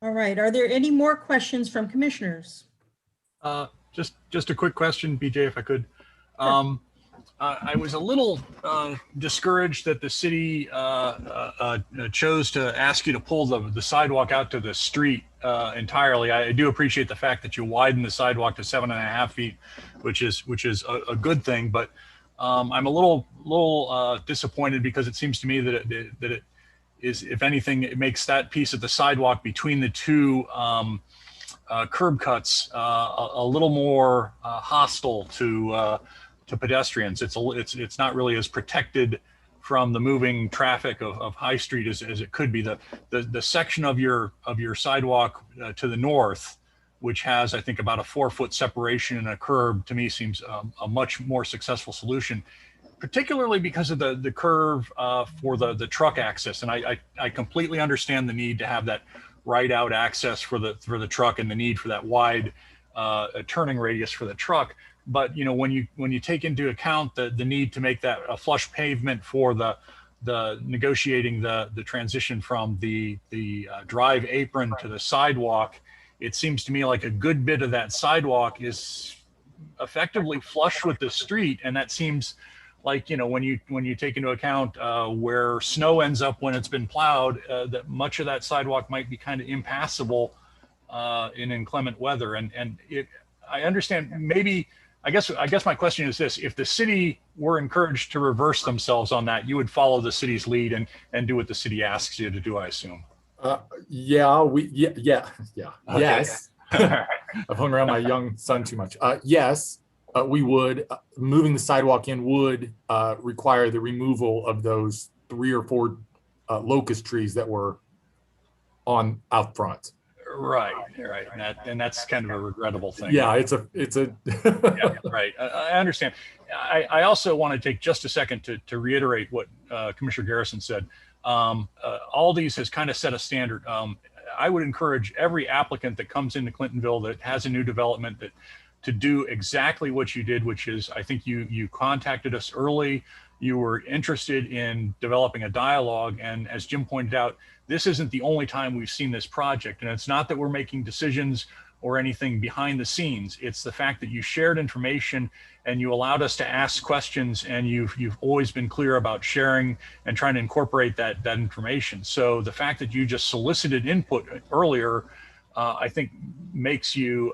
All right. Are there any more questions from commissioners? Just a quick question, BJ, if I could. I was a little discouraged that the city chose to ask you to pull the sidewalk out to the street entirely. I do appreciate the fact that you widen the sidewalk to 7.5 feet, which is a good thing. But I'm a little disappointed because it seems to me that it is, if anything, it makes that piece of the sidewalk between the two curb cuts a little more hostile to pedestrians. It's not really as protected from the moving traffic of High Street as it could be. The section of your sidewalk to the north, which has, I think, about a 4-foot separation and a curb, to me seems a much more successful solution, particularly because of the curve for the truck access. And I completely understand the need to have that right out access for the truck and the need for that wide turning radius for the truck. But when you take into account the need to make that a flush pavement for the negotiating the transition from the drive apron to the sidewalk, it seems to me like a good bit of that sidewalk is effectively flush with the street, and that seems like when you take into account where snow ends up when it's been plowed, that much of that sidewalk might be kind of impassable in inclement weather. And I understand maybe. I guess my question is this: if the city were encouraged to reverse themselves on that, you would follow the city's lead and do what the city asks you to do, I assume. Yeah. Okay. Yes. Right. I've hung around my young son too much. Yes, we would. Moving the sidewalk in would require the removal of those 3 or 4 locust trees that were out front. Right. And that's kind of a regrettable thing. Yeah, it's a. Yeah, right. I understand. I also want to take just a second to reiterate what Commissioner Garrison said. Aldi's has kind of set a standard. I would encourage every applicant that comes into Clintonville that has a new development to do exactly what you did, which is, I think you contacted us early. You were interested in developing a dialogue. And as Jim pointed out, this isn't the only time we've seen this project. And it's not that we're making decisions or anything behind the scenes. It's the fact that you shared information and you allowed us to ask questions, and you've always been clear about sharing and trying to incorporate that information. So the fact that you just solicited input earlier, I think makes you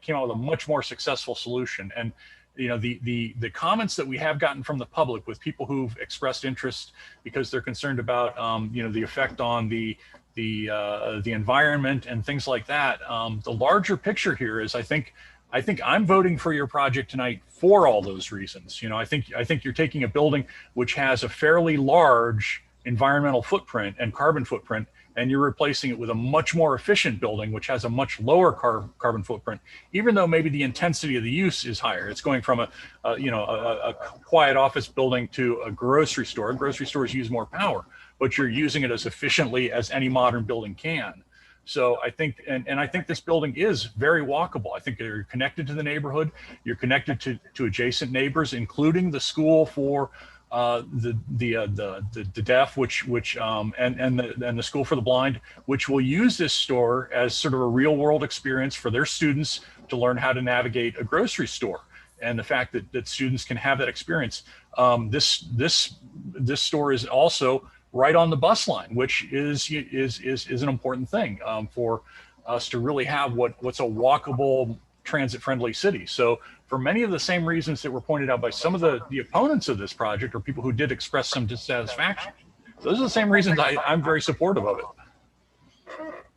came out with a much more successful solution. And the comments that we have gotten from the public, with people who've expressed interest because they're concerned about the effect on the environment and things like that. The larger picture here is, I think I'm voting for your project tonight for all those reasons. I think you're taking a building which has a fairly large environmental footprint and carbon footprint, and you're replacing it with a much more efficient building which has a much lower carbon footprint, even though maybe the intensity of the use is higher. It's going from a quiet office building to a grocery store. Grocery stores use more power, but you're using it as efficiently as any modern building can. So I think, and I think this building is very walkable. I think you're connected to the neighborhood. You're connected to adjacent neighbors, including the school for the deaf, and the school for the blind, which will use this store as sort of a real world experience for their students to learn how to navigate a grocery store. And the fact that students can have that experience. This store is also right on the bus line, which is an important thing for us to really have what's a walkable, transit-friendly city. So for many of the same reasons that were pointed out by some of the opponents of this project, or people who did express some dissatisfaction, those are the same reasons I'm very supportive of it.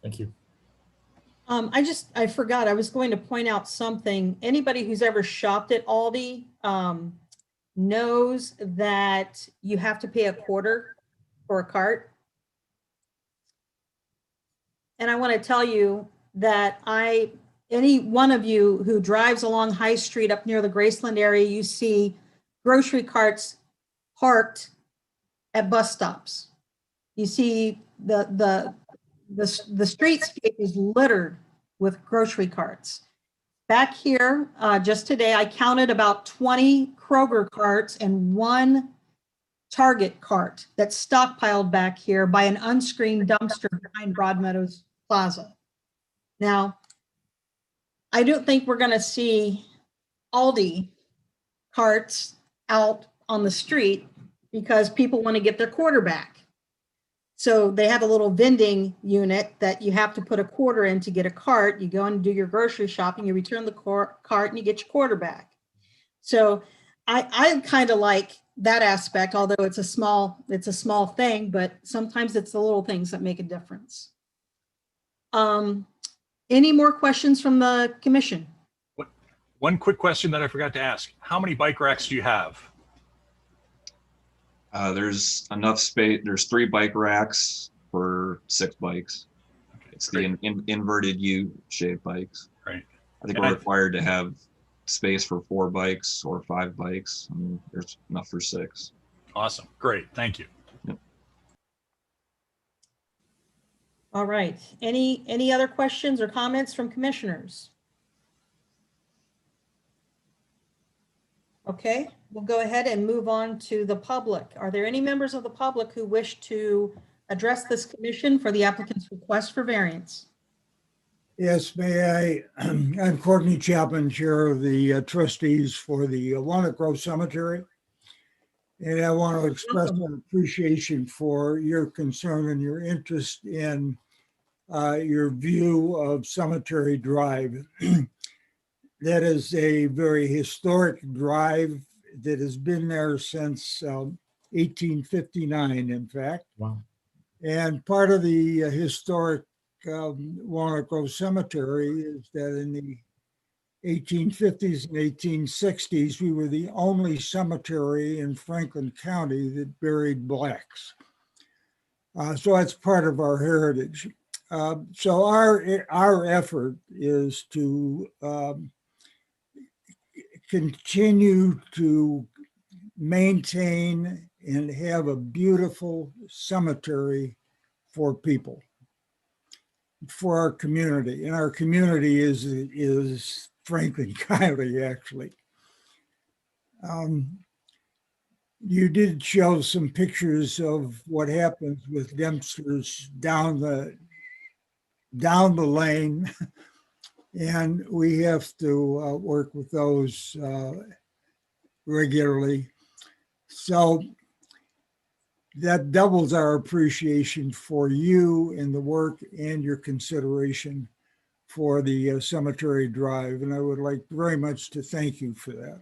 Thank you. I forgot, I was going to point out something. Anybody who's ever shopped at Aldi knows that you have to pay a quarter for a cart. And I want to tell you that any one of you who drives along High Street up near the Graceland area, you see grocery carts parked at bus stops. You see the streetscape is littered with grocery carts. Back here, just today, I counted about 20 Kroger carts and 1 Target cart that's stockpiled back here by an unscreened dumpster behind Broadmeadows Plaza. Now, I don't think we're going to see Aldi carts out on the street because people want to get their quarter back. So they have a little vending unit that you have to put a quarter in to get a cart. You go and do your grocery shopping, you return the cart and you get your quarter back. So I kind of like that aspect, although it's a small thing, but sometimes it's the little things that make a difference. Any more questions from the commission? One quick question that I forgot to ask. How many bike racks do you have? There's enough space. There's 3 bike racks for 6 bikes. Okay, it's great. the inverted U-shaped bikes. Right. I think we're required to have space for 4 bikes or 5 bikes. I mean, there's enough for 6. Awesome. Great. Thank you. Yep. All right. Any other questions or comments from commissioners? Okay, we'll go ahead and move on to the public. Are there any members of the public who wish to address this commission for the applicant's request for variance? Yes, may I? I'm Courtney Chapman, Chair of the Trustees for the Walnut Grove Cemetery. And I want to express my appreciation for your concern and your interest in your view of Cemetery Drive. That is a very historic drive that has been there since 1859, in fact. Wow. And part of the historic Walnut Grove Cemetery is that in the 1850s and 1860s, we were the only cemetery in Franklin County that buried blacks. So that's part of our heritage. So our effort is to continue to maintain and have a beautiful cemetery for people, for our community. And our community is Franklin County, actually. You did show some pictures of what happens with dumpsters down the lane. And we have to work with those regularly. So that doubles our appreciation for you and the work and your consideration for the Cemetery Drive. And I would like very much to thank you for that.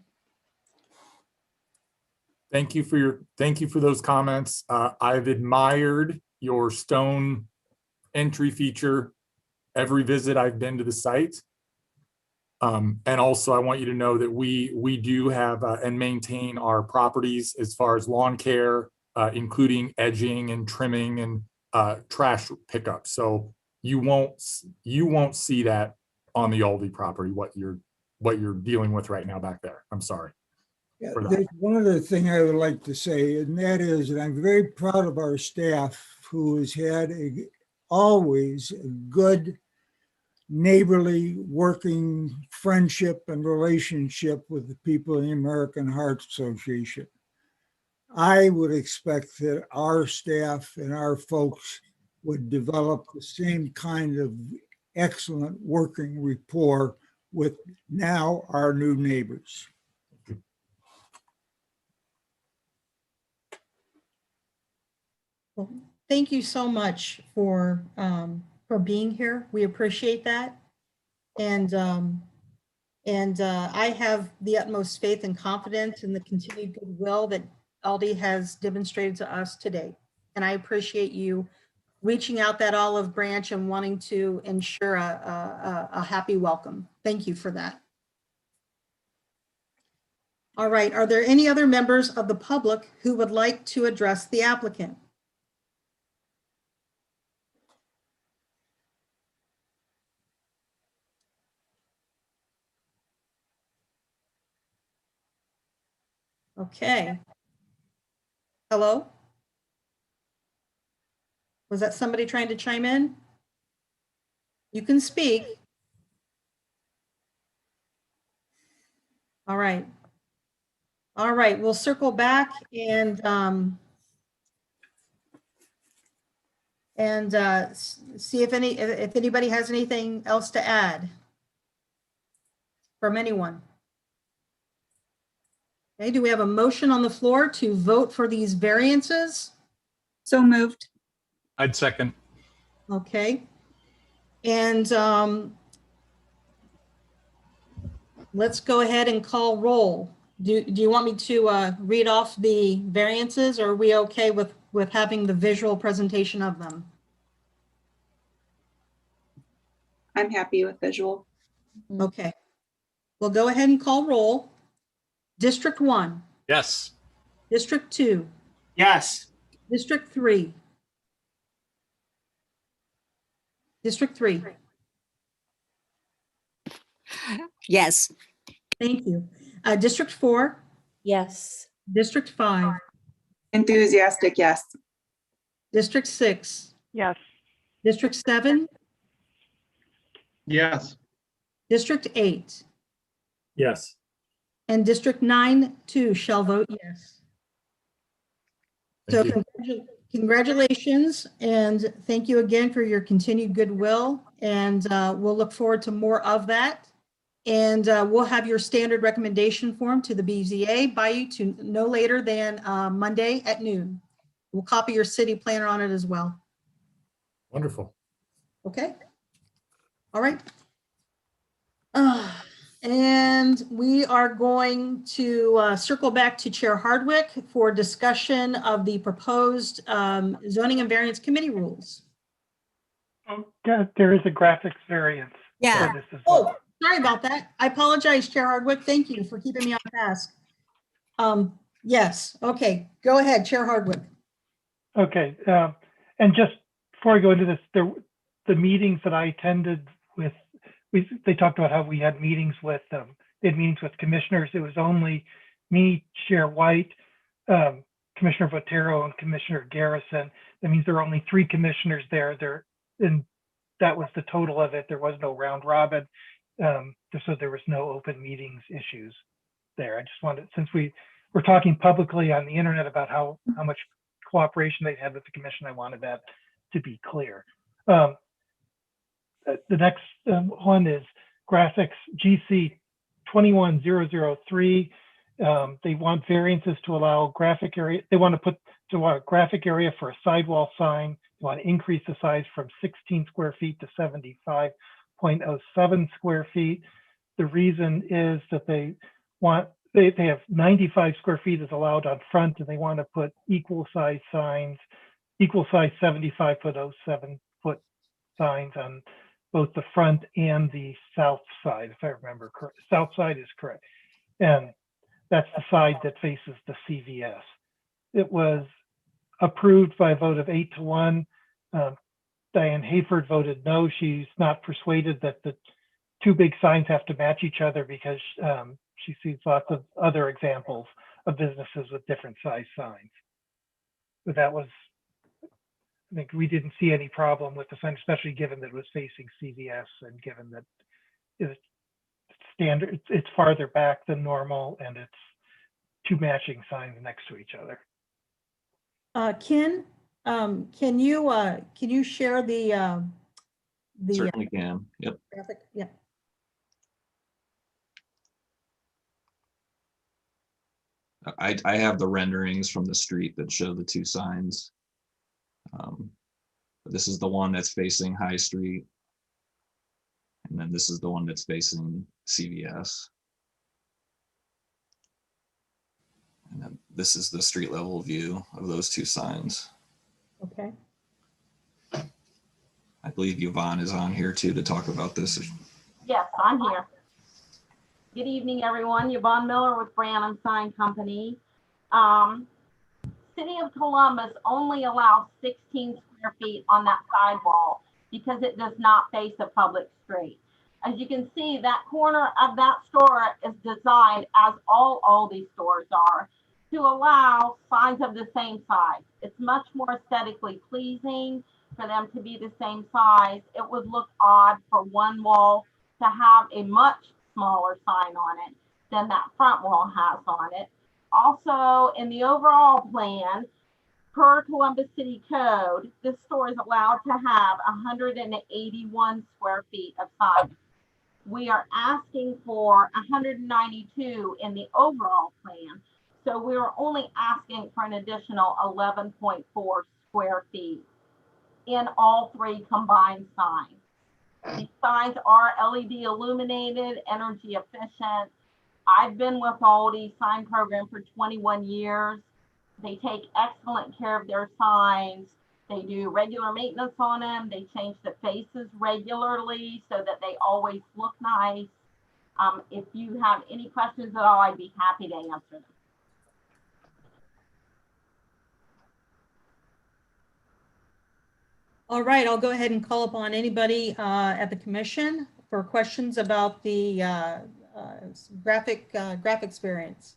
Thank you for those comments. I've admired your stone entry feature every visit I've been to the site. And also I want you to know that we do have and maintain our properties as far as lawn care, including edging and trimming and trash pickup. So you won't see that on the Aldi property, what you're dealing with right now back there. I'm sorry. Yeah, there's one other thing I would like to say, and that is that I'm very proud of our staff who has had always a good neighborly working friendship and relationship with the people in the American Heart Association. I would expect that our staff and our folks would develop the same kind of excellent working rapport with now our new neighbors. Well, thank you so much for being here. We appreciate that. And I have the utmost faith and confidence in the continued goodwill that Aldi has demonstrated to us today. And I appreciate you reaching out that olive branch and wanting to ensure a happy welcome. Thank you for that. All right, are there any other members of the public who would like to address the applicant? Okay. Hello? Was that somebody trying to chime in? You can speak. All right. All right, we'll circle back and see if anybody has anything else to add from anyone. Okay, do we have a motion on the floor to vote for these variances? So moved. I'd second. Okay. And let's go ahead and call roll. Do you want me to read off the variances, or are we okay with having the visual presentation of them? I'm happy with visual. Okay. We'll go ahead and call roll. District 1, Yes. District 2, Yes. District 3, District 3. Yes. Thank you. District 4, Yes. District 5, Enthusiastic, yes. District 6, Yes. District 7, Yes. District 8, Yes. and District 9 too shall vote yes. So Thank congratulations, and thank you again for your continued goodwill. And we'll look forward to more of that. And we'll have your standard recommendation form to the BZA by you to no later than Monday at noon. We'll copy your city planner on it as well. Wonderful. Okay. All right. And we are going to circle back to Chair Hardwick for discussion of the proposed zoning and variance committee rules. Yeah, there is a graphics variance. Yeah. for this as well. Oh, sorry about that. I apologize, Chair Hardwick. Thank you for keeping me on task. Yes. Okay. Go ahead, Chair Hardwick. Okay, and just before I go into this, the meetings that I attended with, they talked about how we had meetings with commissioners. It was only me, Chair White, Commissioner Votero, and Commissioner Garrison. That means there are only 3 commissioners there. And that was the total of it. There was no round robin, so there was no open meetings issues there. I just wanted, since we're talking publicly on the internet about how much cooperation they had with the commission, I wanted that to be clear. The next one is graphics GC 21003. They want variances to allow graphic area. They want a graphic area for a sidewall sign. They want to increase the size from 16 square feet to 75.07 square feet. The reason is that they have 95 square feet is allowed on front, and they want to put equal size signs, equal size 75.07 foot signs on both the front and the south side, if I remember correct. South side is correct. And that's the side that faces the CVS. It was approved by a vote of 8-1. Diane Hayford voted no. She's not persuaded that the 2 big signs have to match each other because she sees lots of other examples of businesses with different size signs. But that was, I think we didn't see any problem with the sign, especially given that it was facing CVS and given that it's standard, it's farther back than normal, and it's 2 matching signs next to each other. Ken, can you share the Certainly can. Yep. graphic? Yeah. I have the renderings from the street that show the 2 signs. This is the one that's facing High Street. And then this is the one that's facing CVS. And then this is the street level view of those 2 signs. Okay. I believe Yvonne is on here too to talk about this. Yes, I'm here. Good evening, everyone. Yvonne Miller with Branham Sign Company. City of Columbus only allows 16 square feet on that sidewall because it does not face a public street. As you can see, that corner of that store is designed, as all Aldi stores are, to allow signs of the same size. It's much more aesthetically pleasing for them to be the same size. It would look odd for one wall to have a much smaller sign on it than that front wall has on it. Also, in the overall plan, per Columbus City Code, this store is allowed to have 181 square feet of signs. We are asking for 192 in the overall plan. So we are only asking for an additional 11.4 square feet in all three combined signs. These signs are LED illuminated, energy efficient. I've been with Aldi sign program for 21 years. They take excellent care of their signs. They do regular maintenance on them. They change the faces regularly so that they always look nice. If you have any questions at all, I'd be happy to answer them. All right, I'll go ahead and call upon anybody at the commission for questions about the graphic variance.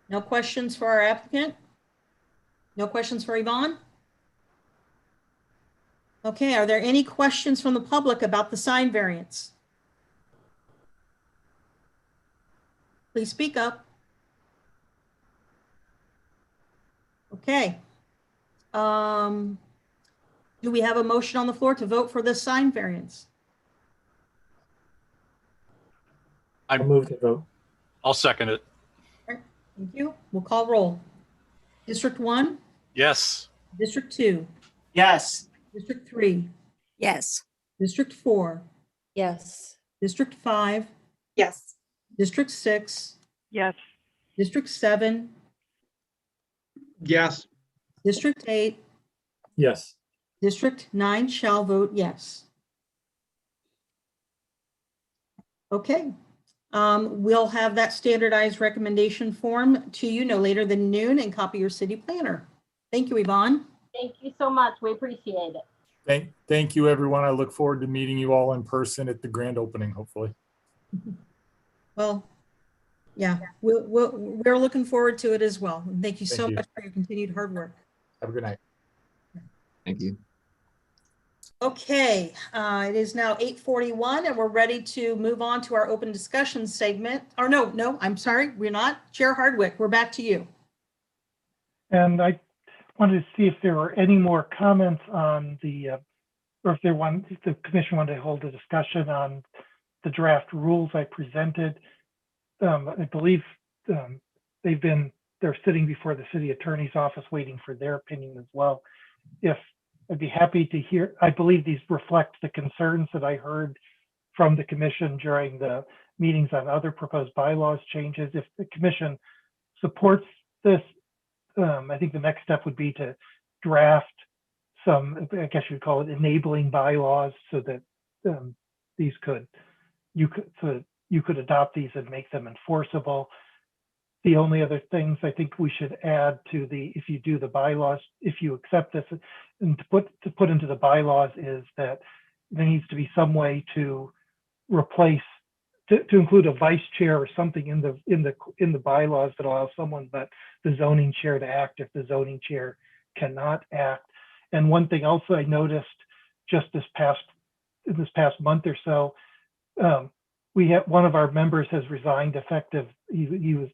No questions for our applicant? No questions for Yvonne? Okay, are there any questions from the public about the sign variance? Please speak up. Okay. Do we have a motion on the floor to vote for this sign variance? I'll move to vote. I'll second it. Thank you. We'll call roll. District 1? Yes. District 2? Yes. District 3? Yes. District 4? Yes. District 5? Yes. District 6? Yes. District 7? Yes. District 8? Yes. District 9 shall vote yes. Okay. We'll have that standardized recommendation form to you no later than noon and copy your city planner. Thank you, Yvonne. Thank you so much. We appreciate it. Thank you, everyone. I look forward to meeting you all in person at the grand opening, hopefully. Well, yeah, we're looking forward to it as well. And thank you so much for your continued hard work. Have a good night. Thank you. Okay, it is now 8:41 and we're ready to move on to our open discussion segment. Or no, I'm sorry, we're not. Chair Hardwick, we're back to you. And I wanted to see if there were any more comments on the, or if the commission wanted to hold a discussion on the draft rules I presented. I believe they're sitting before the city attorney's office waiting for their opinion as well. If I'd be happy to hear, I believe these reflect the concerns that I heard from the commission during the meetings on other proposed bylaws changes. If the commission supports this, I think the next step would be to draft some, I guess you would call it enabling bylaws, so that you could adopt these and make them enforceable. The only other things I think we should add to if you do the bylaws, if you accept this and to put into the bylaws, is that there needs to be some way to replace, to include a vice chair or something in the bylaws that allows someone but the zoning chair to act if the zoning chair cannot act. And one thing also I noticed just in this past month or so, we have one of our members has resigned effective.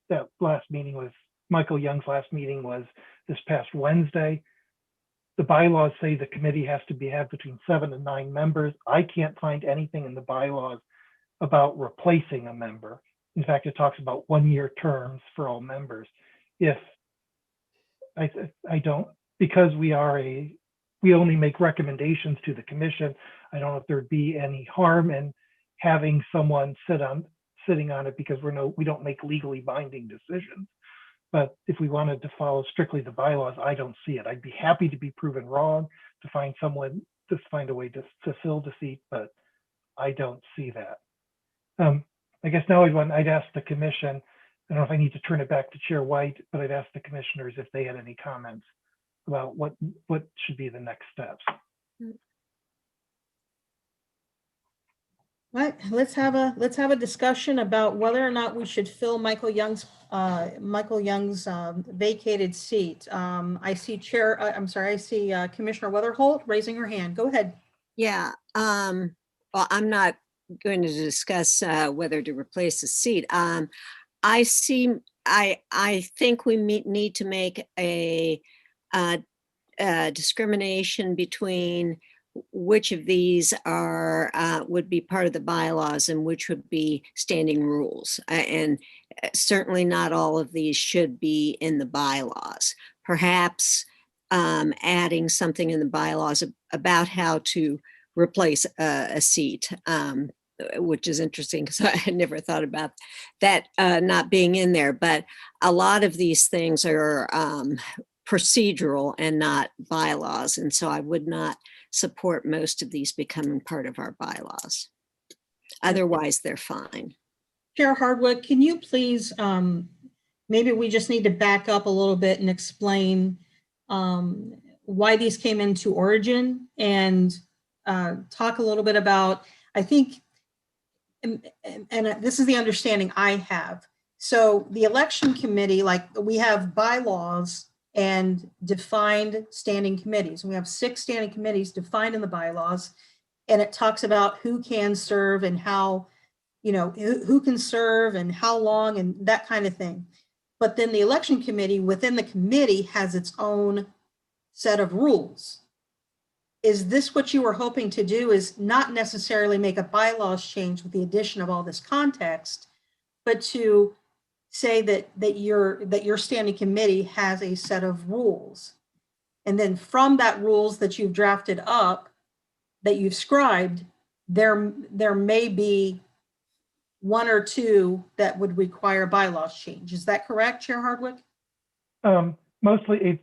That last meeting was Michael Young's last meeting was this past Wednesday. The bylaws say the committee has to have between 7 and 9 members. I can't find anything in the bylaws about replacing a member. In fact, it talks about 1-year terms for all members. If I don't, because we only make recommendations to the commission, I don't know if there'd be any harm in having someone sitting on it, because we don't make legally binding decisions. But if we wanted to follow strictly the bylaws, I don't see it. I'd be happy to be proven wrong, to find a way to fill the seat, but I don't see that. I guess now I'd ask the commission, I don't know if I need to turn it back to Chair White, but I'd ask the commissioners if they had any comments about what should be the next steps. Right, let's have a discussion about whether or not we should fill Michael Young's vacated seat. I see Commissioner Weatherholt raising her hand. Go ahead. Yeah. Well, I'm not going to discuss whether to replace the seat. I think we need to make a discrimination between which of these are would be part of the bylaws and which would be standing rules. And certainly not all of these should be in the bylaws. Perhaps adding something in the bylaws about how to replace a seat, which is interesting because I had never thought about that not being in there. But a lot of these things are procedural and not bylaws. And so I would not support most of these becoming part of our bylaws. Otherwise, they're fine. Chair Hardwick, can you please, maybe we just need to back up a little bit and explain why these came into origin and talk a little bit about, I think, and this is the understanding I have. So the election committee, like we have bylaws and defined standing committees. We have 6 standing committees defined in the bylaws, and it talks about who can serve and how, you know, who can serve and how long and that kind of thing. But then the election committee within the committee has its own set of rules. Is this what you were hoping to do, is not necessarily make a bylaws change with the addition of all this context, but to say that your standing committee has a set of rules. And then from that rules that you've drafted up, that you've scribed, there may be 1 or 2 that would require bylaws change. Is that correct, Chair Hardwick? Mostly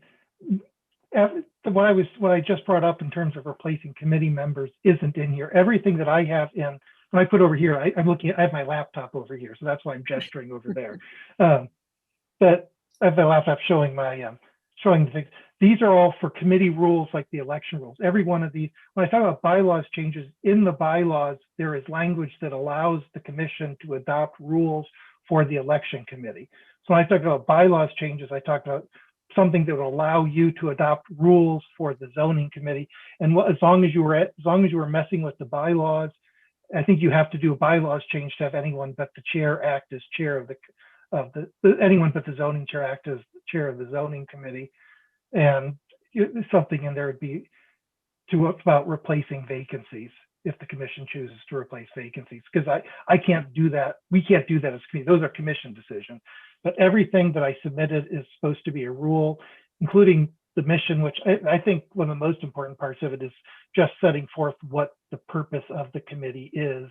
what I just brought up in terms of replacing committee members isn't in here. Everything that I have in, when I put over here, I'm looking at, I have my laptop over here, so that's why I'm gesturing over there. But I have the laptop showing my showing the things. These are all for committee rules, like the election rules. Every one of these, when I talk about bylaws changes, in the bylaws, there is language that allows the commission to adopt rules for the election committee. So when I talk about bylaws changes, I talk about something that will allow you to adopt rules for the zoning committee. And as long as you were messing with the bylaws, I think you have to do a bylaws change to have anyone but the chair act as chair of anyone but the zoning chair act as chair of the zoning committee. And something in there would be about replacing vacancies if the commission chooses to replace vacancies, because I can't do that. We can't do that as committee. Those are commission decisions. But everything that I submitted is supposed to be a rule, including the mission, which I think one of the most important parts of it is just setting forth what the purpose of the committee is,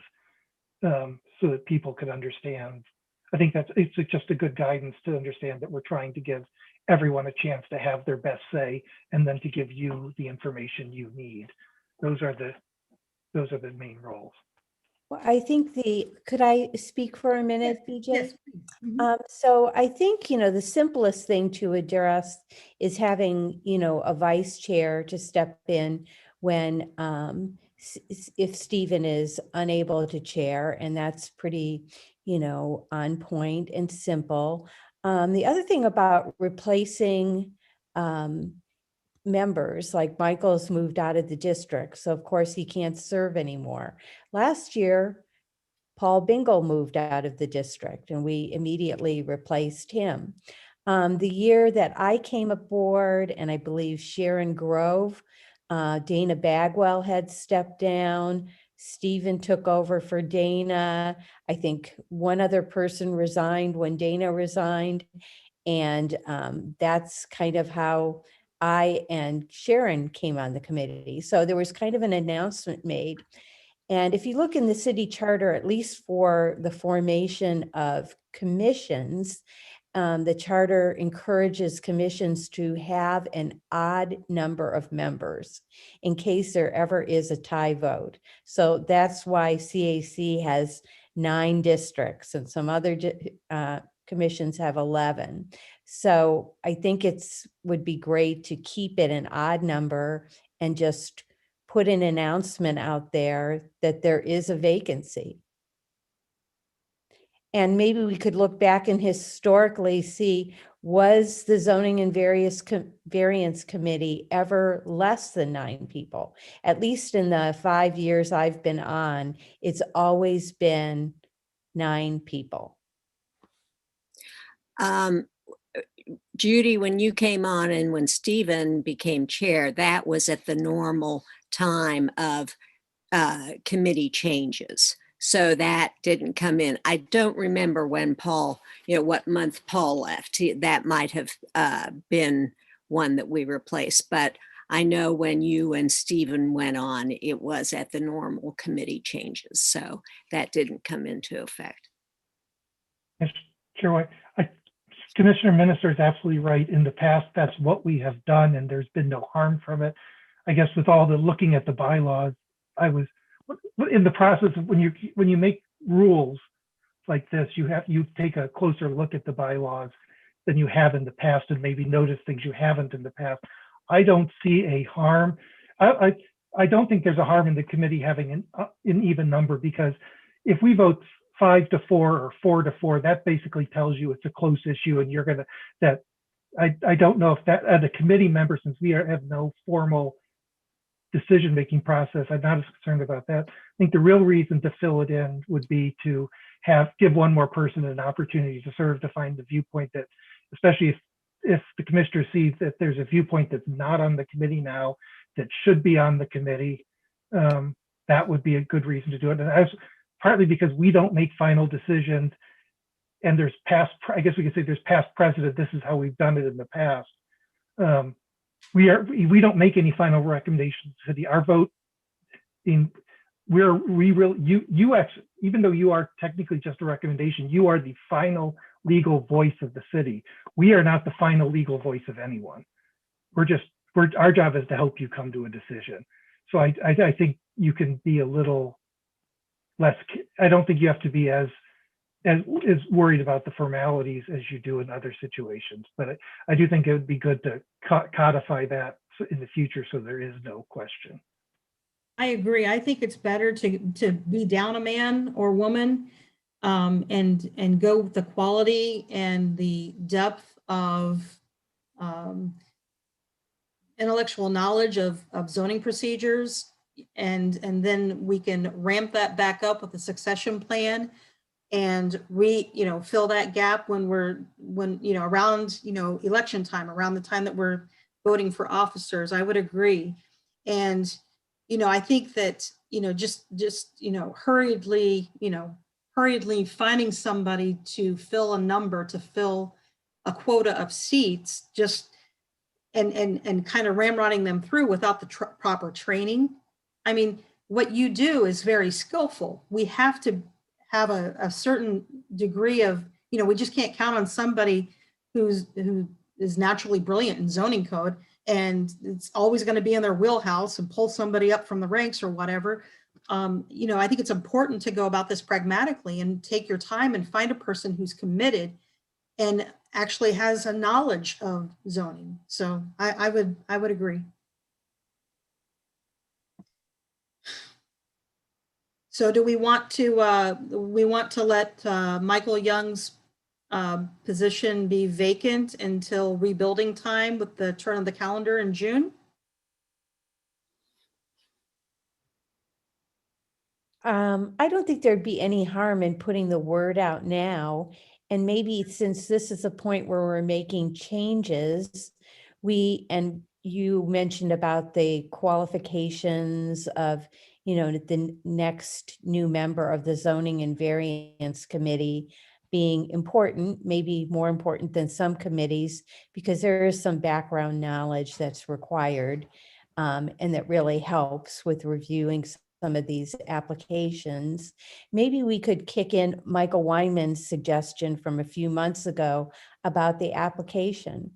so that people can understand. I think it's just a good guidance to understand that we're trying to give everyone a chance to have their best say, and then to give you the information you need. Those are the main roles. Well, I think could I speak for a minute, BJ? Yes. So I think, the simplest thing to address is having, a vice chair to step in when, if Stephen is unable to chair, and that's pretty, on point and simple. The other thing about replacing members, like Michael's moved out of the district, so of course he can't serve anymore. Last year, Paul Bingle moved out of the district and we immediately replaced him. The year that I came aboard, and I believe Sharon Grove, Dana Bagwell had stepped down, Stephen took over for Dana. I think one other person resigned when Dana resigned. And that's kind of how I and Sharon came on the committee. So there was kind of an announcement made. And if you look in the city charter, at least for the formation of commissions, the charter encourages commissions to have an odd number of members in case there ever is a tie vote. So that's why CAC has 9 districts and some other commissions have 11. So I think would be great to keep it an odd number and just put an announcement out there that there is a vacancy. And maybe we could look back and historically see, was the zoning and variance committee ever less than 9 people? At least in the 5 years I've been on, it's always been 9 people. Judy, when you came on and when Stephen became chair, that was at the normal time of committee changes. So that didn't come in. I don't remember when Paul, what month Paul left. That might have been one that we replaced, but I know when you and Stephen went on, it was at the normal committee changes. So that didn't come into effect. Yes, Chair, Commissioner Minister is absolutely right. In the past, that's what we have done, and there's been no harm from it. I guess with all the looking at the bylaws, I was in the process of when you make rules like this, you take a closer look at the bylaws than you have in the past, and maybe notice things you haven't in the past. I don't see a harm. I don't think there's a harm in the committee having an even number, because if we vote 5-4 or 4-4, that basically tells you it's a close issue, and you're gonna I don't know if that as a committee member, since we have no formal decision-making process, I'm not as concerned about that. I think the real reason to fill it in would be to give one more person an opportunity to serve, to find the viewpoint that, especially if the commissioner sees that there's a viewpoint that's not on the committee now that should be on the committee, that would be a good reason to do it. And partly because we don't make final decisions, and there's I guess we could say there's past precedent. This is how we've done it in the past. We don't make any final recommendations to the our vote. You actually, even though you are technically just a recommendation, you are the final legal voice of the city. We are not the final legal voice of anyone. Our job is to help you come to a decision. So I think you can be a little less. I don't think you have to be as worried about the formalities as you do in other situations. But I do think it would be good to codify that in the future so there is no question. I agree. I think it's better to be down a man or woman and go with the quality and the depth of intellectual knowledge of zoning procedures, and then we can ramp that back up with a succession plan and fill that gap when around election time, around the time that we're voting for officers. I would agree. And I think that hurriedly finding somebody to fill a number, to fill a quota of seats, and kind of ramrodding them through without the proper training. I mean, what you do is very skillful. We have to have a certain degree of, we just can't count on somebody who is naturally brilliant in zoning code and it's always going to be in their wheelhouse and pull somebody up from the ranks or whatever. I think it's important to go about this pragmatically and take your time and find a person who's committed and actually has a knowledge of zoning. So I would agree. So do we want to let Michael Young's position be vacant until rebuilding time with the turn of the calendar in June? I don't think there'd be any harm in putting the word out now. And maybe since this is a point where we're making changes, and you mentioned about the qualifications of, the next new member of the Zoning and Variance Committee being important, maybe more important than some committees, because there is some background knowledge that's required, and that really helps with reviewing some of these applications. Maybe we could kick in Michael Weinman's suggestion from a few months ago about the application.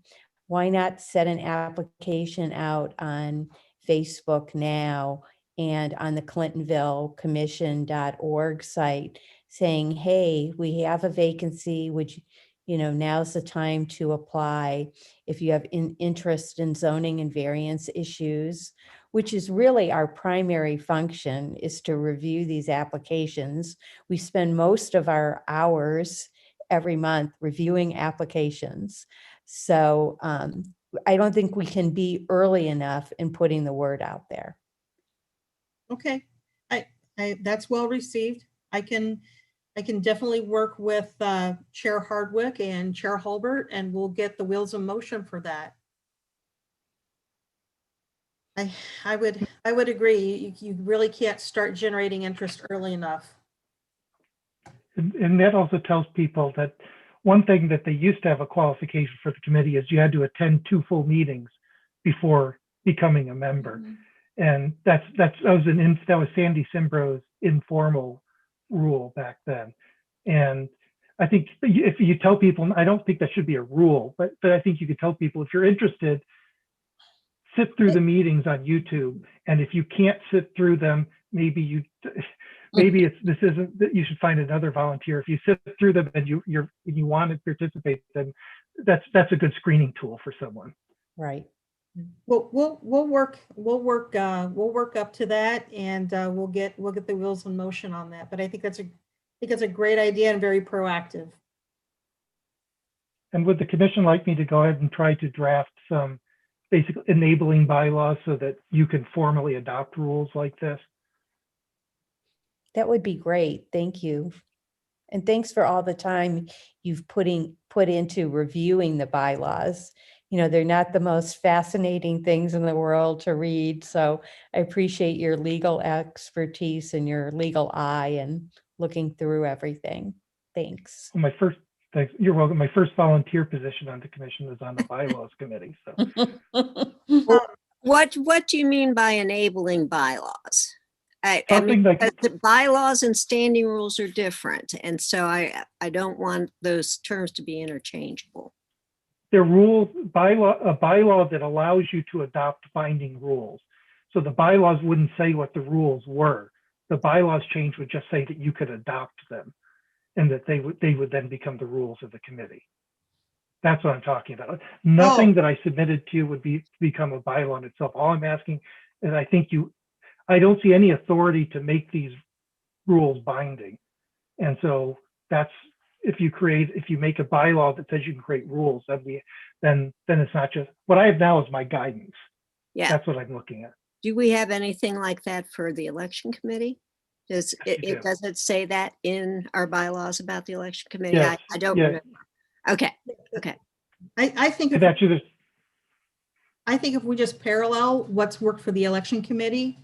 Why not set an application out on Facebook now and on the Clintonville Commission.org site saying, hey, we have a vacancy, which, now's the time to apply if you have interest in zoning and variance issues, which is really our primary function, is to review these applications. We spend most of our hours every month reviewing applications. So I don't think we can be early enough in putting the word out there. Okay, I that's well received. I can I can definitely work with Chair Hardwick and Chair Hulbert, and we'll get the wheels in motion for that. I would agree. You really can't start generating interest early enough. And that also tells people that one thing that they used to have a qualification for the committee is you had to attend 2 full meetings before becoming a member. And that was Sandy Simbro's informal rule back then. And I think if you tell people, I don't think that should be a rule, but I think you could tell people, if you're interested, sit through the meetings on YouTube. And if you can't sit through them, maybe this isn't that you should find another volunteer. If you sit through them and you want to participate, then that's a good screening tool for someone. Right. We'll work up to that, and we'll get the wheels in motion on that. But I think that's a great idea and very proactive. And would the commission like me to go ahead and try to draft some basic enabling bylaws so that you can formally adopt rules like this? That would be great. Thank you. And thanks for all the time you've put into reviewing the bylaws. You know, they're not the most fascinating things in the world to read. So I appreciate your legal expertise and your legal eye and looking through everything. Thanks. You're welcome. My first volunteer position on the commission was on the bylaws committee. So What do you mean by enabling bylaws? I mean, the bylaws and standing rules are different. And so I don't want those terms to be interchangeable. They're rules, a bylaw that allows you to adopt binding rules. So the bylaws wouldn't say what the rules were. The bylaws change would just say that you could adopt them, and that they would then become the rules of the committee. That's what I'm talking about. Nothing that I submitted to you would become a bylaw in itself. All I'm asking is, I don't see any authority to make these rules binding. And so that's, if you make a bylaw that says you can create rules, then it's not just, what I have now is my guidance. Yeah. That's what I'm looking at. Do we have anything like that for the election committee? Does it say that in our bylaws about the election committee? Yes. I don't remember. Okay. I think if we just parallel what's worked for the election committee,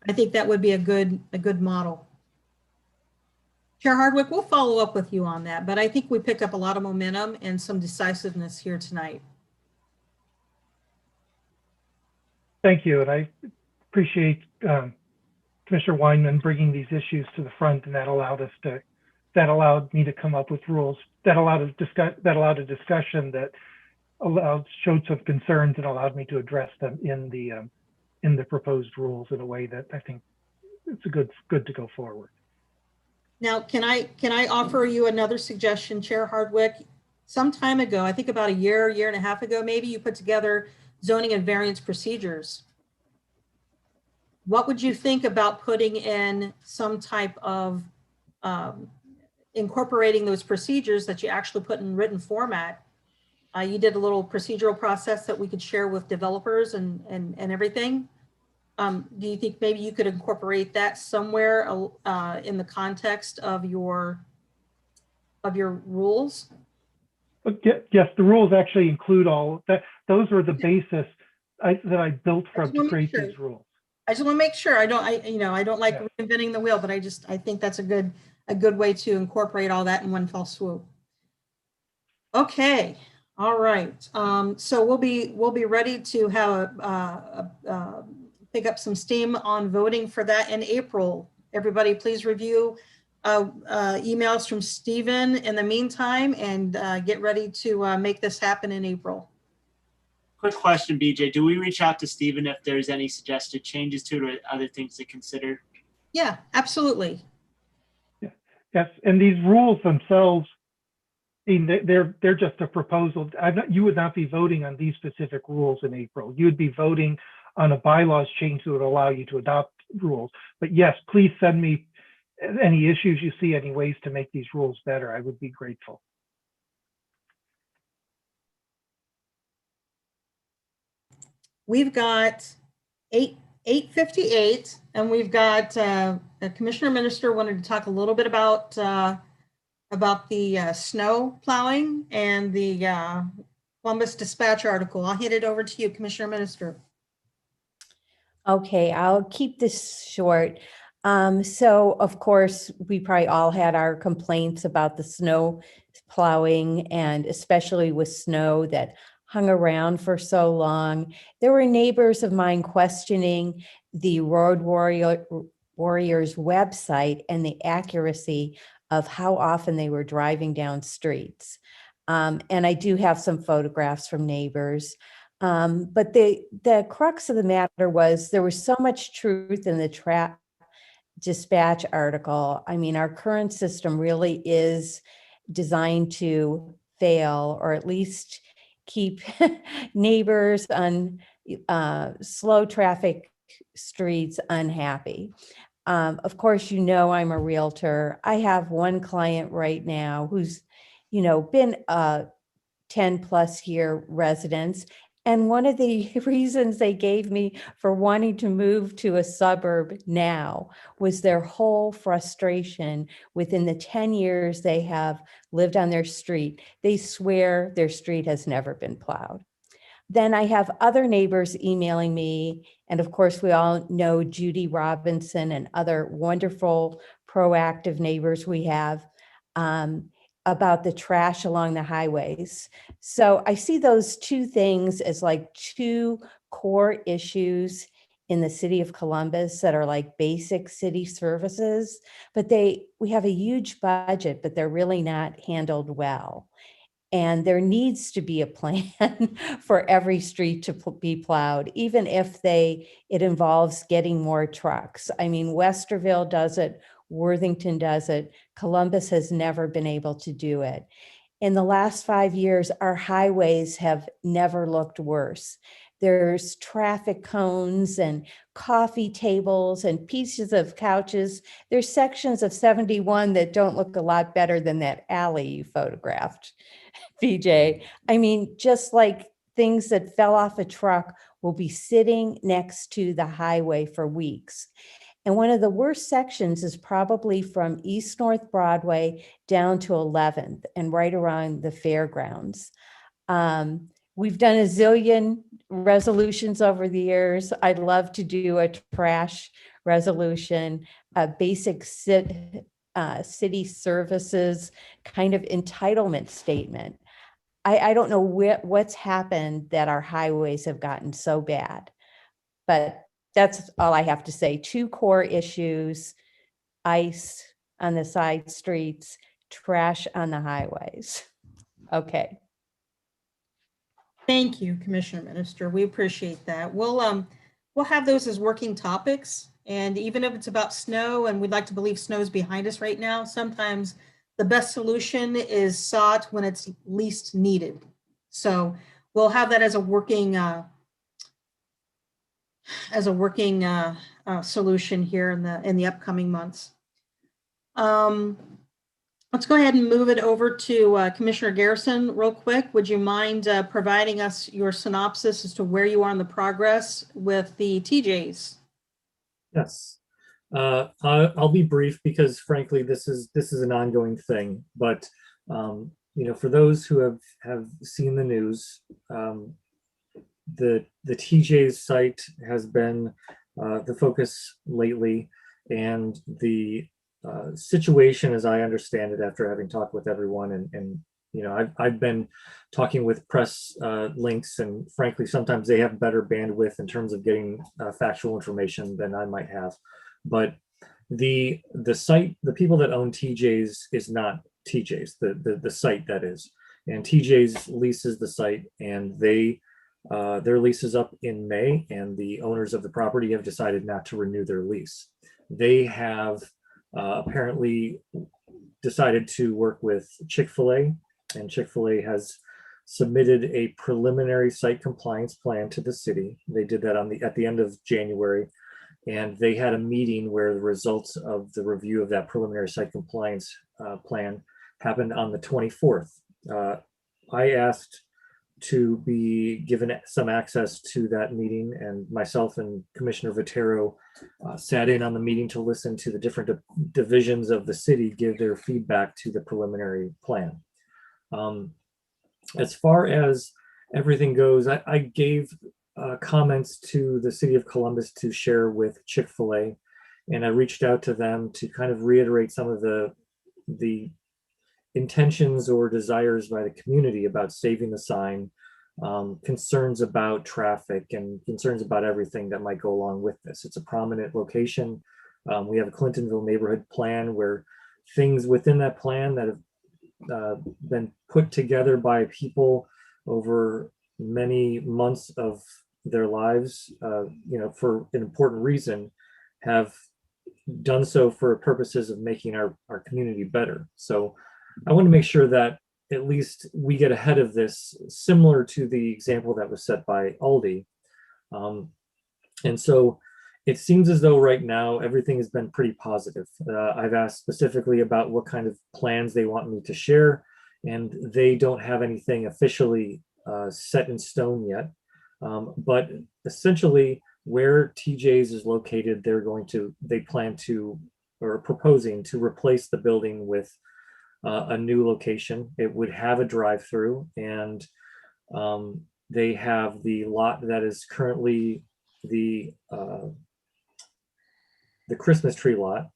I think that would be a good model. Chair Hardwick, we'll follow up with you on that, but I think we picked up a lot of momentum and some decisiveness here tonight. Thank you, and I appreciate Commissioner Weinman bringing these issues to the front, and that allowed me to come up with rules that allowed a discussion that showed some concerns and allowed me to address them in the proposed rules in a way that I think it's good to go forward. Now, can I offer you another suggestion, Chair Hardwick? Some time ago, I think about a year and a half ago, maybe, you put together zoning and variance procedures. What would you think about putting in some type of incorporating those procedures that you actually put in written format? You did a little procedural process that we could share with developers and everything. Do you think maybe you could incorporate that somewhere in the context of your rules? Yes, the rules actually include all that. Those are the basis that I built from to create these rules. I just want to make sure. I don't like reinventing the wheel, but I think that's a good way to incorporate all that in one fell swoop. Okay. All right. So we'll be ready to have pick up some steam on voting for that in April. Everybody, please review emails from Stephen in the meantime, and get ready to make this happen in April. Quick question, BJ. Do we reach out to Stephen if there's any suggested changes to it or other things to consider? Yeah, absolutely. Yeah. Yes, and these rules themselves, they're just a proposal. You would not be voting on these specific rules in April. You would be voting on a bylaws change that would allow you to adopt rules. But yes, please send me any issues you see, any ways to make these rules better. I would be grateful. We've got 8:58, and we've got Commissioner Minister wanted to talk a little bit about about the snow plowing and the Columbus Dispatch article. I'll hand it over to you, Commissioner Minister. Okay, I'll keep this short. So of course, we probably all had our complaints about the snow plowing, and especially with snow that hung around for so long. There were neighbors of mine questioning the Warriors website and the accuracy of how often they were driving down streets. And I do have some photographs from neighbors. But the crux of the matter was there was so much truth in the Dispatch article. I mean, our current system really is designed to fail, or at least keep neighbors on slow traffic streets unhappy. Of course, you know, I'm a realtor. I have one client right now who's, been a 10+ year residence. And one of the reasons they gave me for wanting to move to a suburb now was their whole frustration within the 10 years they have lived on their street. They swear their street has never been plowed. Then I have other neighbors emailing me. And of course, we all know Judy Robinson and other wonderful proactive neighbors we have about the trash along the highways. So I see those two things as like two core issues in the city of Columbus that are like basic city services, but we have a huge budget, but they're really not handled well. And there needs to be a plan for every street to be plowed, even if it involves getting more trucks. I mean, Westerville does it, Worthington does it. Columbus has never been able to do it. In the last 5 years, our highways have never looked worse. There's traffic cones and coffee tables and pieces of couches. There's sections of 71 that don't look a lot better than that alley you photographed, VJ. I mean, just like things that fell off a truck will be sitting next to the highway for weeks. And one of the worst sections is probably from East North Broadway down to 11th and right around the fairgrounds. We've done a zillion resolutions over the years. I'd love to do a trash resolution, a basic city services kind of entitlement statement. I don't know what's happened that our highways have gotten so bad, but that's all I have to say. Two core issues: ice on the side streets, trash on the highways. Okay. Thank you, Commissioner Minister. We appreciate that. We'll have those as working topics. And even if it's about snow, and we'd like to believe snow is behind us right now, sometimes the best solution is sought when it's least needed. So we'll have that as a working solution here in the upcoming months. Let's go ahead and move it over to Commissioner Garrison real quick. Would you mind providing us your synopsis as to where you are in the progress with the TJs? Yes, I'll be brief because frankly, this is an ongoing thing. But for those who have seen the news, the TJ's site has been the focus lately, and the situation, as I understand it, after having talked with everyone, and I've been talking with press links, and frankly, sometimes they have better bandwidth in terms of getting factual information than I might have. But the site, the people that own TJ's is not TJ's, the site that is, and TJ's leases the site, and their lease is up in May, and the owners of the property have decided not to renew their lease. They have apparently decided to work with Chick-fil-A, and Chick-fil-A has submitted a preliminary site compliance plan to the city. They did that at the end of January, and they had a meeting where the results of the review of that preliminary site compliance plan happened on the 24th. I asked to be given some access to that meeting, and myself and Commissioner Votero sat in on the meeting to listen to the different divisions of the city give their feedback to the preliminary plan. As far as everything goes, I gave comments to the city of Columbus to share with Chick-fil-A, and I reached out to them to kind of reiterate some of the intentions or desires by the community about saving the sign, concerns about traffic, and concerns about everything that might go along with this. It's a prominent location. We have a Clintonville neighborhood plan where things within that plan that have been put together by people over many months of their lives, for an important reason, have done so for purposes of making our community better. So I want to make sure that at least we get ahead of this, similar to the example that was set by Aldi. And so it seems as though right now everything has been pretty positive. I've asked specifically about what kind of plans they want me to share, and they don't have anything officially set in stone yet. But essentially, where TJ's is located, they plan to, or are proposing to, replace the building with a new location. It would have a drive-through, and they have the lot that is currently the Christmas tree lot,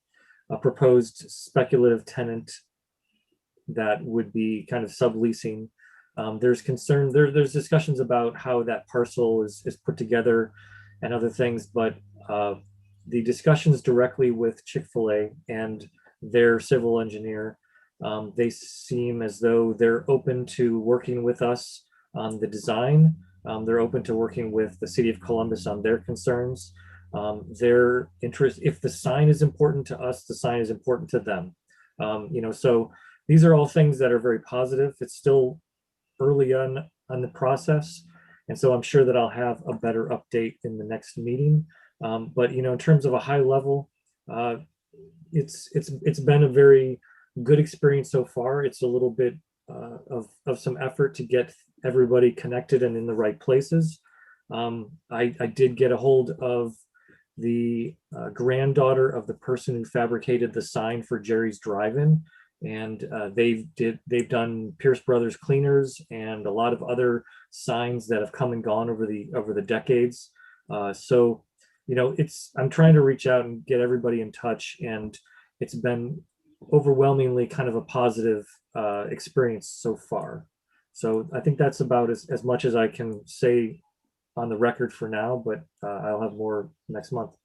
a proposed speculative tenant that would be kind of subleasing. There's discussions about how that parcel is put together and other things, but the discussions directly with Chick-fil-A and their civil engineer, they seem as though they're open to working with us on the design. They're open to working with the city of Columbus on their concerns. Their interest, if the sign is important to us, the sign is important to them. So these are all things that are very positive. It's still early on the process, and so I'm sure that I'll have a better update in the next meeting. But in terms of a high level, it's been a very good experience so far. It's a little bit of some effort to get everybody connected and in the right places. I did get a hold of the granddaughter of the person who fabricated the sign for Jerry's Drive-In, and they've done Pierce Brothers Cleaners and a lot of other signs that have come and gone over the decades. So I'm trying to reach out and get everybody in touch, and it's been overwhelmingly kind of a positive experience so far. So I think that's about as much as I can say on the record for now, but I'll have more next month.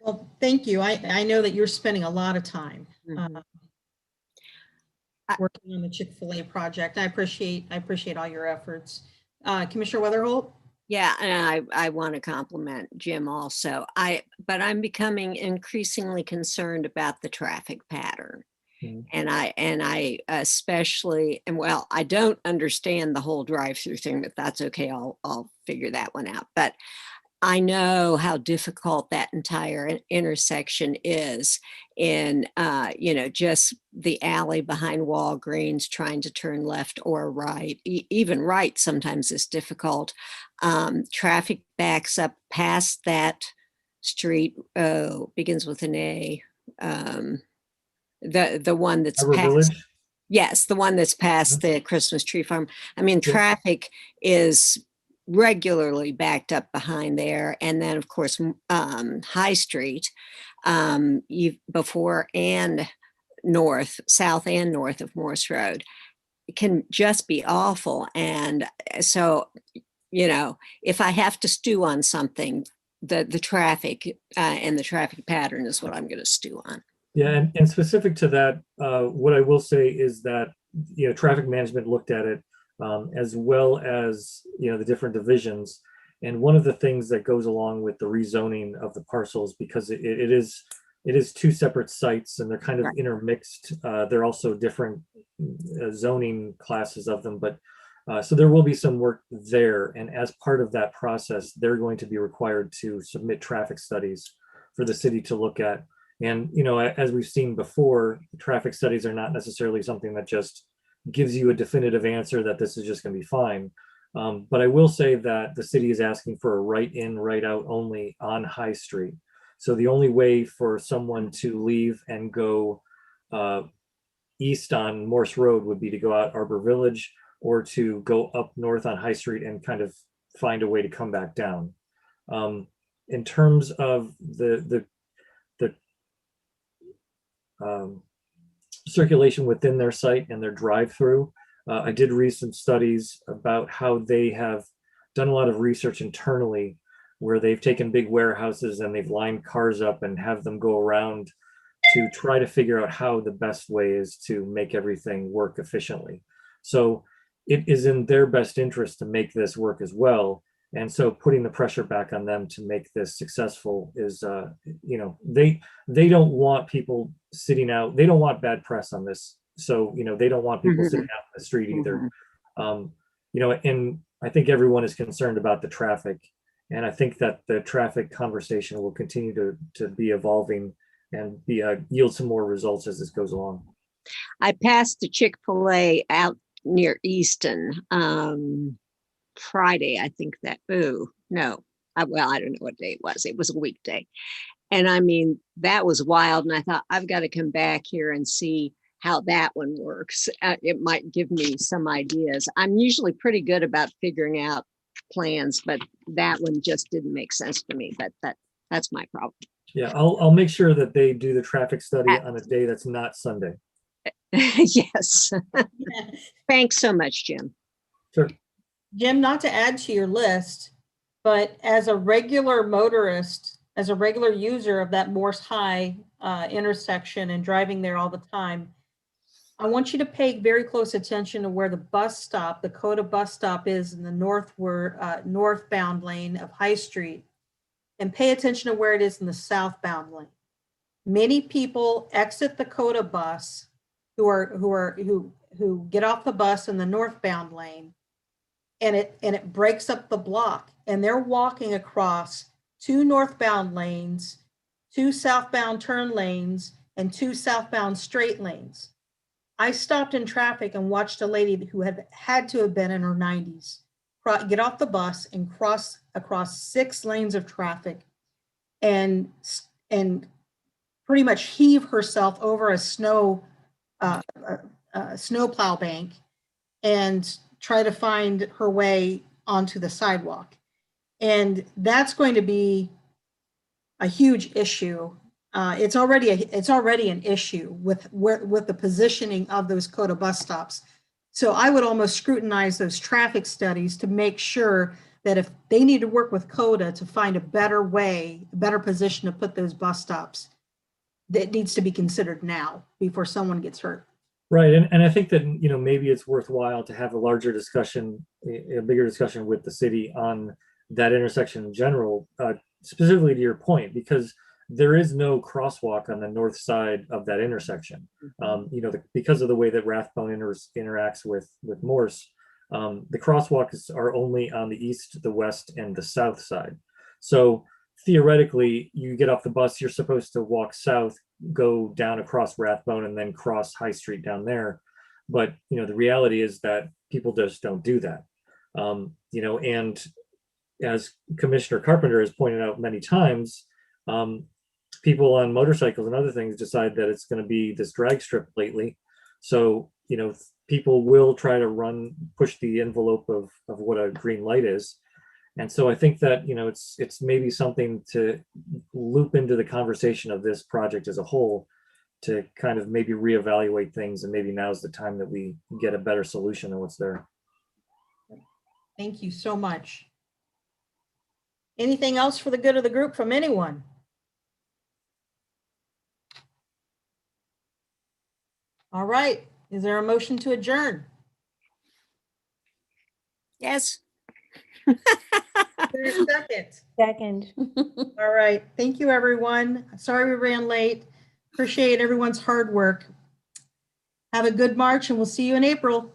Well, thank you. I know that you're spending a lot of time working on the Chick-fil-A project. I appreciate all your efforts. Commissioner Weatherholt? Yeah, and I want to compliment Jim also. But I'm becoming increasingly concerned about the traffic pattern. And I especially, and well, I don't understand the whole drive-through thing, but that's okay. I'll figure that one out. But I know how difficult that entire intersection is in, just the alley behind Walgreens, trying to turn left or right. Even right sometimes is difficult. Traffic backs up past that street. Begins with an A. The one that's past. Yes, the one that's past the Christmas tree farm. I mean, traffic is regularly backed up behind there. And then, of course, High Street, before and south and north of Morse Road, can just be awful. And so, if I have to stew on something, the traffic and the traffic pattern is what I'm going to stew on. Yeah, and specific to that, what I will say is that traffic management looked at it as well as the different divisions, and one of the things that goes along with the rezoning of the parcels, because it is two separate sites and they're kind of intermixed. They're also different zoning classes of them, but so there will be some work there, and as part of that process, they're going to be required to submit traffic studies for the city to look at And, as we've seen before, traffic studies are not necessarily something that just gives you a definitive answer that this is just going to be fine. But I will say that the city is asking for a right in, right out only on High Street. So the only way for someone to leave and go east on Morse Road would be to go out Arbor Village or to go up north on High Street and kind of find a way to come back down. In terms of the circulation within their site and their drive-through, I did read some studies about how they have done a lot of research internally where they've taken big warehouses and they've lined cars up and have them go around to try to figure out how the best way is to make everything work efficiently. So it is in their best interest to make this work as well. And so putting the pressure back on them to make this successful is, they don't want people sitting out. They don't want bad press on this. So, they don't want people sitting out in the street either. And I think everyone is concerned about the traffic. And I think that the traffic conversation will continue to be evolving and yield some more results as this goes along. I passed the Chick-fil-A out near Easton Friday, I think that, I don't know what day it was. It was a weekday. And I mean, that was wild. And I thought, I've got to come back here and see how that one works. It might give me some ideas. I'm usually pretty good about figuring out plans, but that one just didn't make sense to me. But that's my problem. Yeah, I'll make sure that they do the traffic study on a day that's not Sunday. Yes. Thanks so much, Jim. Sure. Jim, not to add to your list, but as a regular motorist, as a regular user of that Morse High intersection and driving there all the time, I want you to pay very close attention to where the bus stop, the Coda bus stop is in the northbound lane of High Street, and pay attention to where it is in the southbound lane. Many people exit the Coda bus who get off the bus in the northbound lane, and it breaks up the block, and they're walking across 2 northbound lanes, 2 southbound turn lanes, and 2 southbound straight lanes. I stopped in traffic and watched a lady who had to have been in her 90s get off the bus and cross across 6 lanes of traffic and pretty much heave herself over a snow plow bank and try to find her way onto the sidewalk. And that's going to be a huge issue. It's already an issue with the positioning of those Coda bus stops. So I would almost scrutinize those traffic studies to make sure that if they need to work with Coda to find a better way, a better position to put those bus stops, that needs to be considered now before someone gets hurt. Right, and I think that maybe it's worthwhile to have a larger discussion, a bigger discussion with the city on that intersection in general, specifically to your point, because there is no crosswalk on the north side of that intersection. Because of the way that Rathbone interacts with Morse, the crosswalks are only on the east, the west, and the south side. So theoretically, you get off the bus, you're supposed to walk south, go down across Rathbone, and then cross High Street down there. But the reality is that people just don't do that. And as Commissioner Carpenter has pointed out many times, people on motorcycles and other things decide that it's going to be this drag strip lately. So, people will try to push the envelope of what a green light is. And so I think that, it's maybe something to loop into the conversation of this project as a whole to kind of maybe reevaluate things. And maybe now's the time that we get a better solution than what's there. Thank you so much. Anything else for the good of the group from anyone? All right. Is there a motion to adjourn? Yes. There's a second. Second. All right. Thank you, everyone. Sorry we ran late. Appreciate everyone's hard work. Have a good March, and we'll see you in April.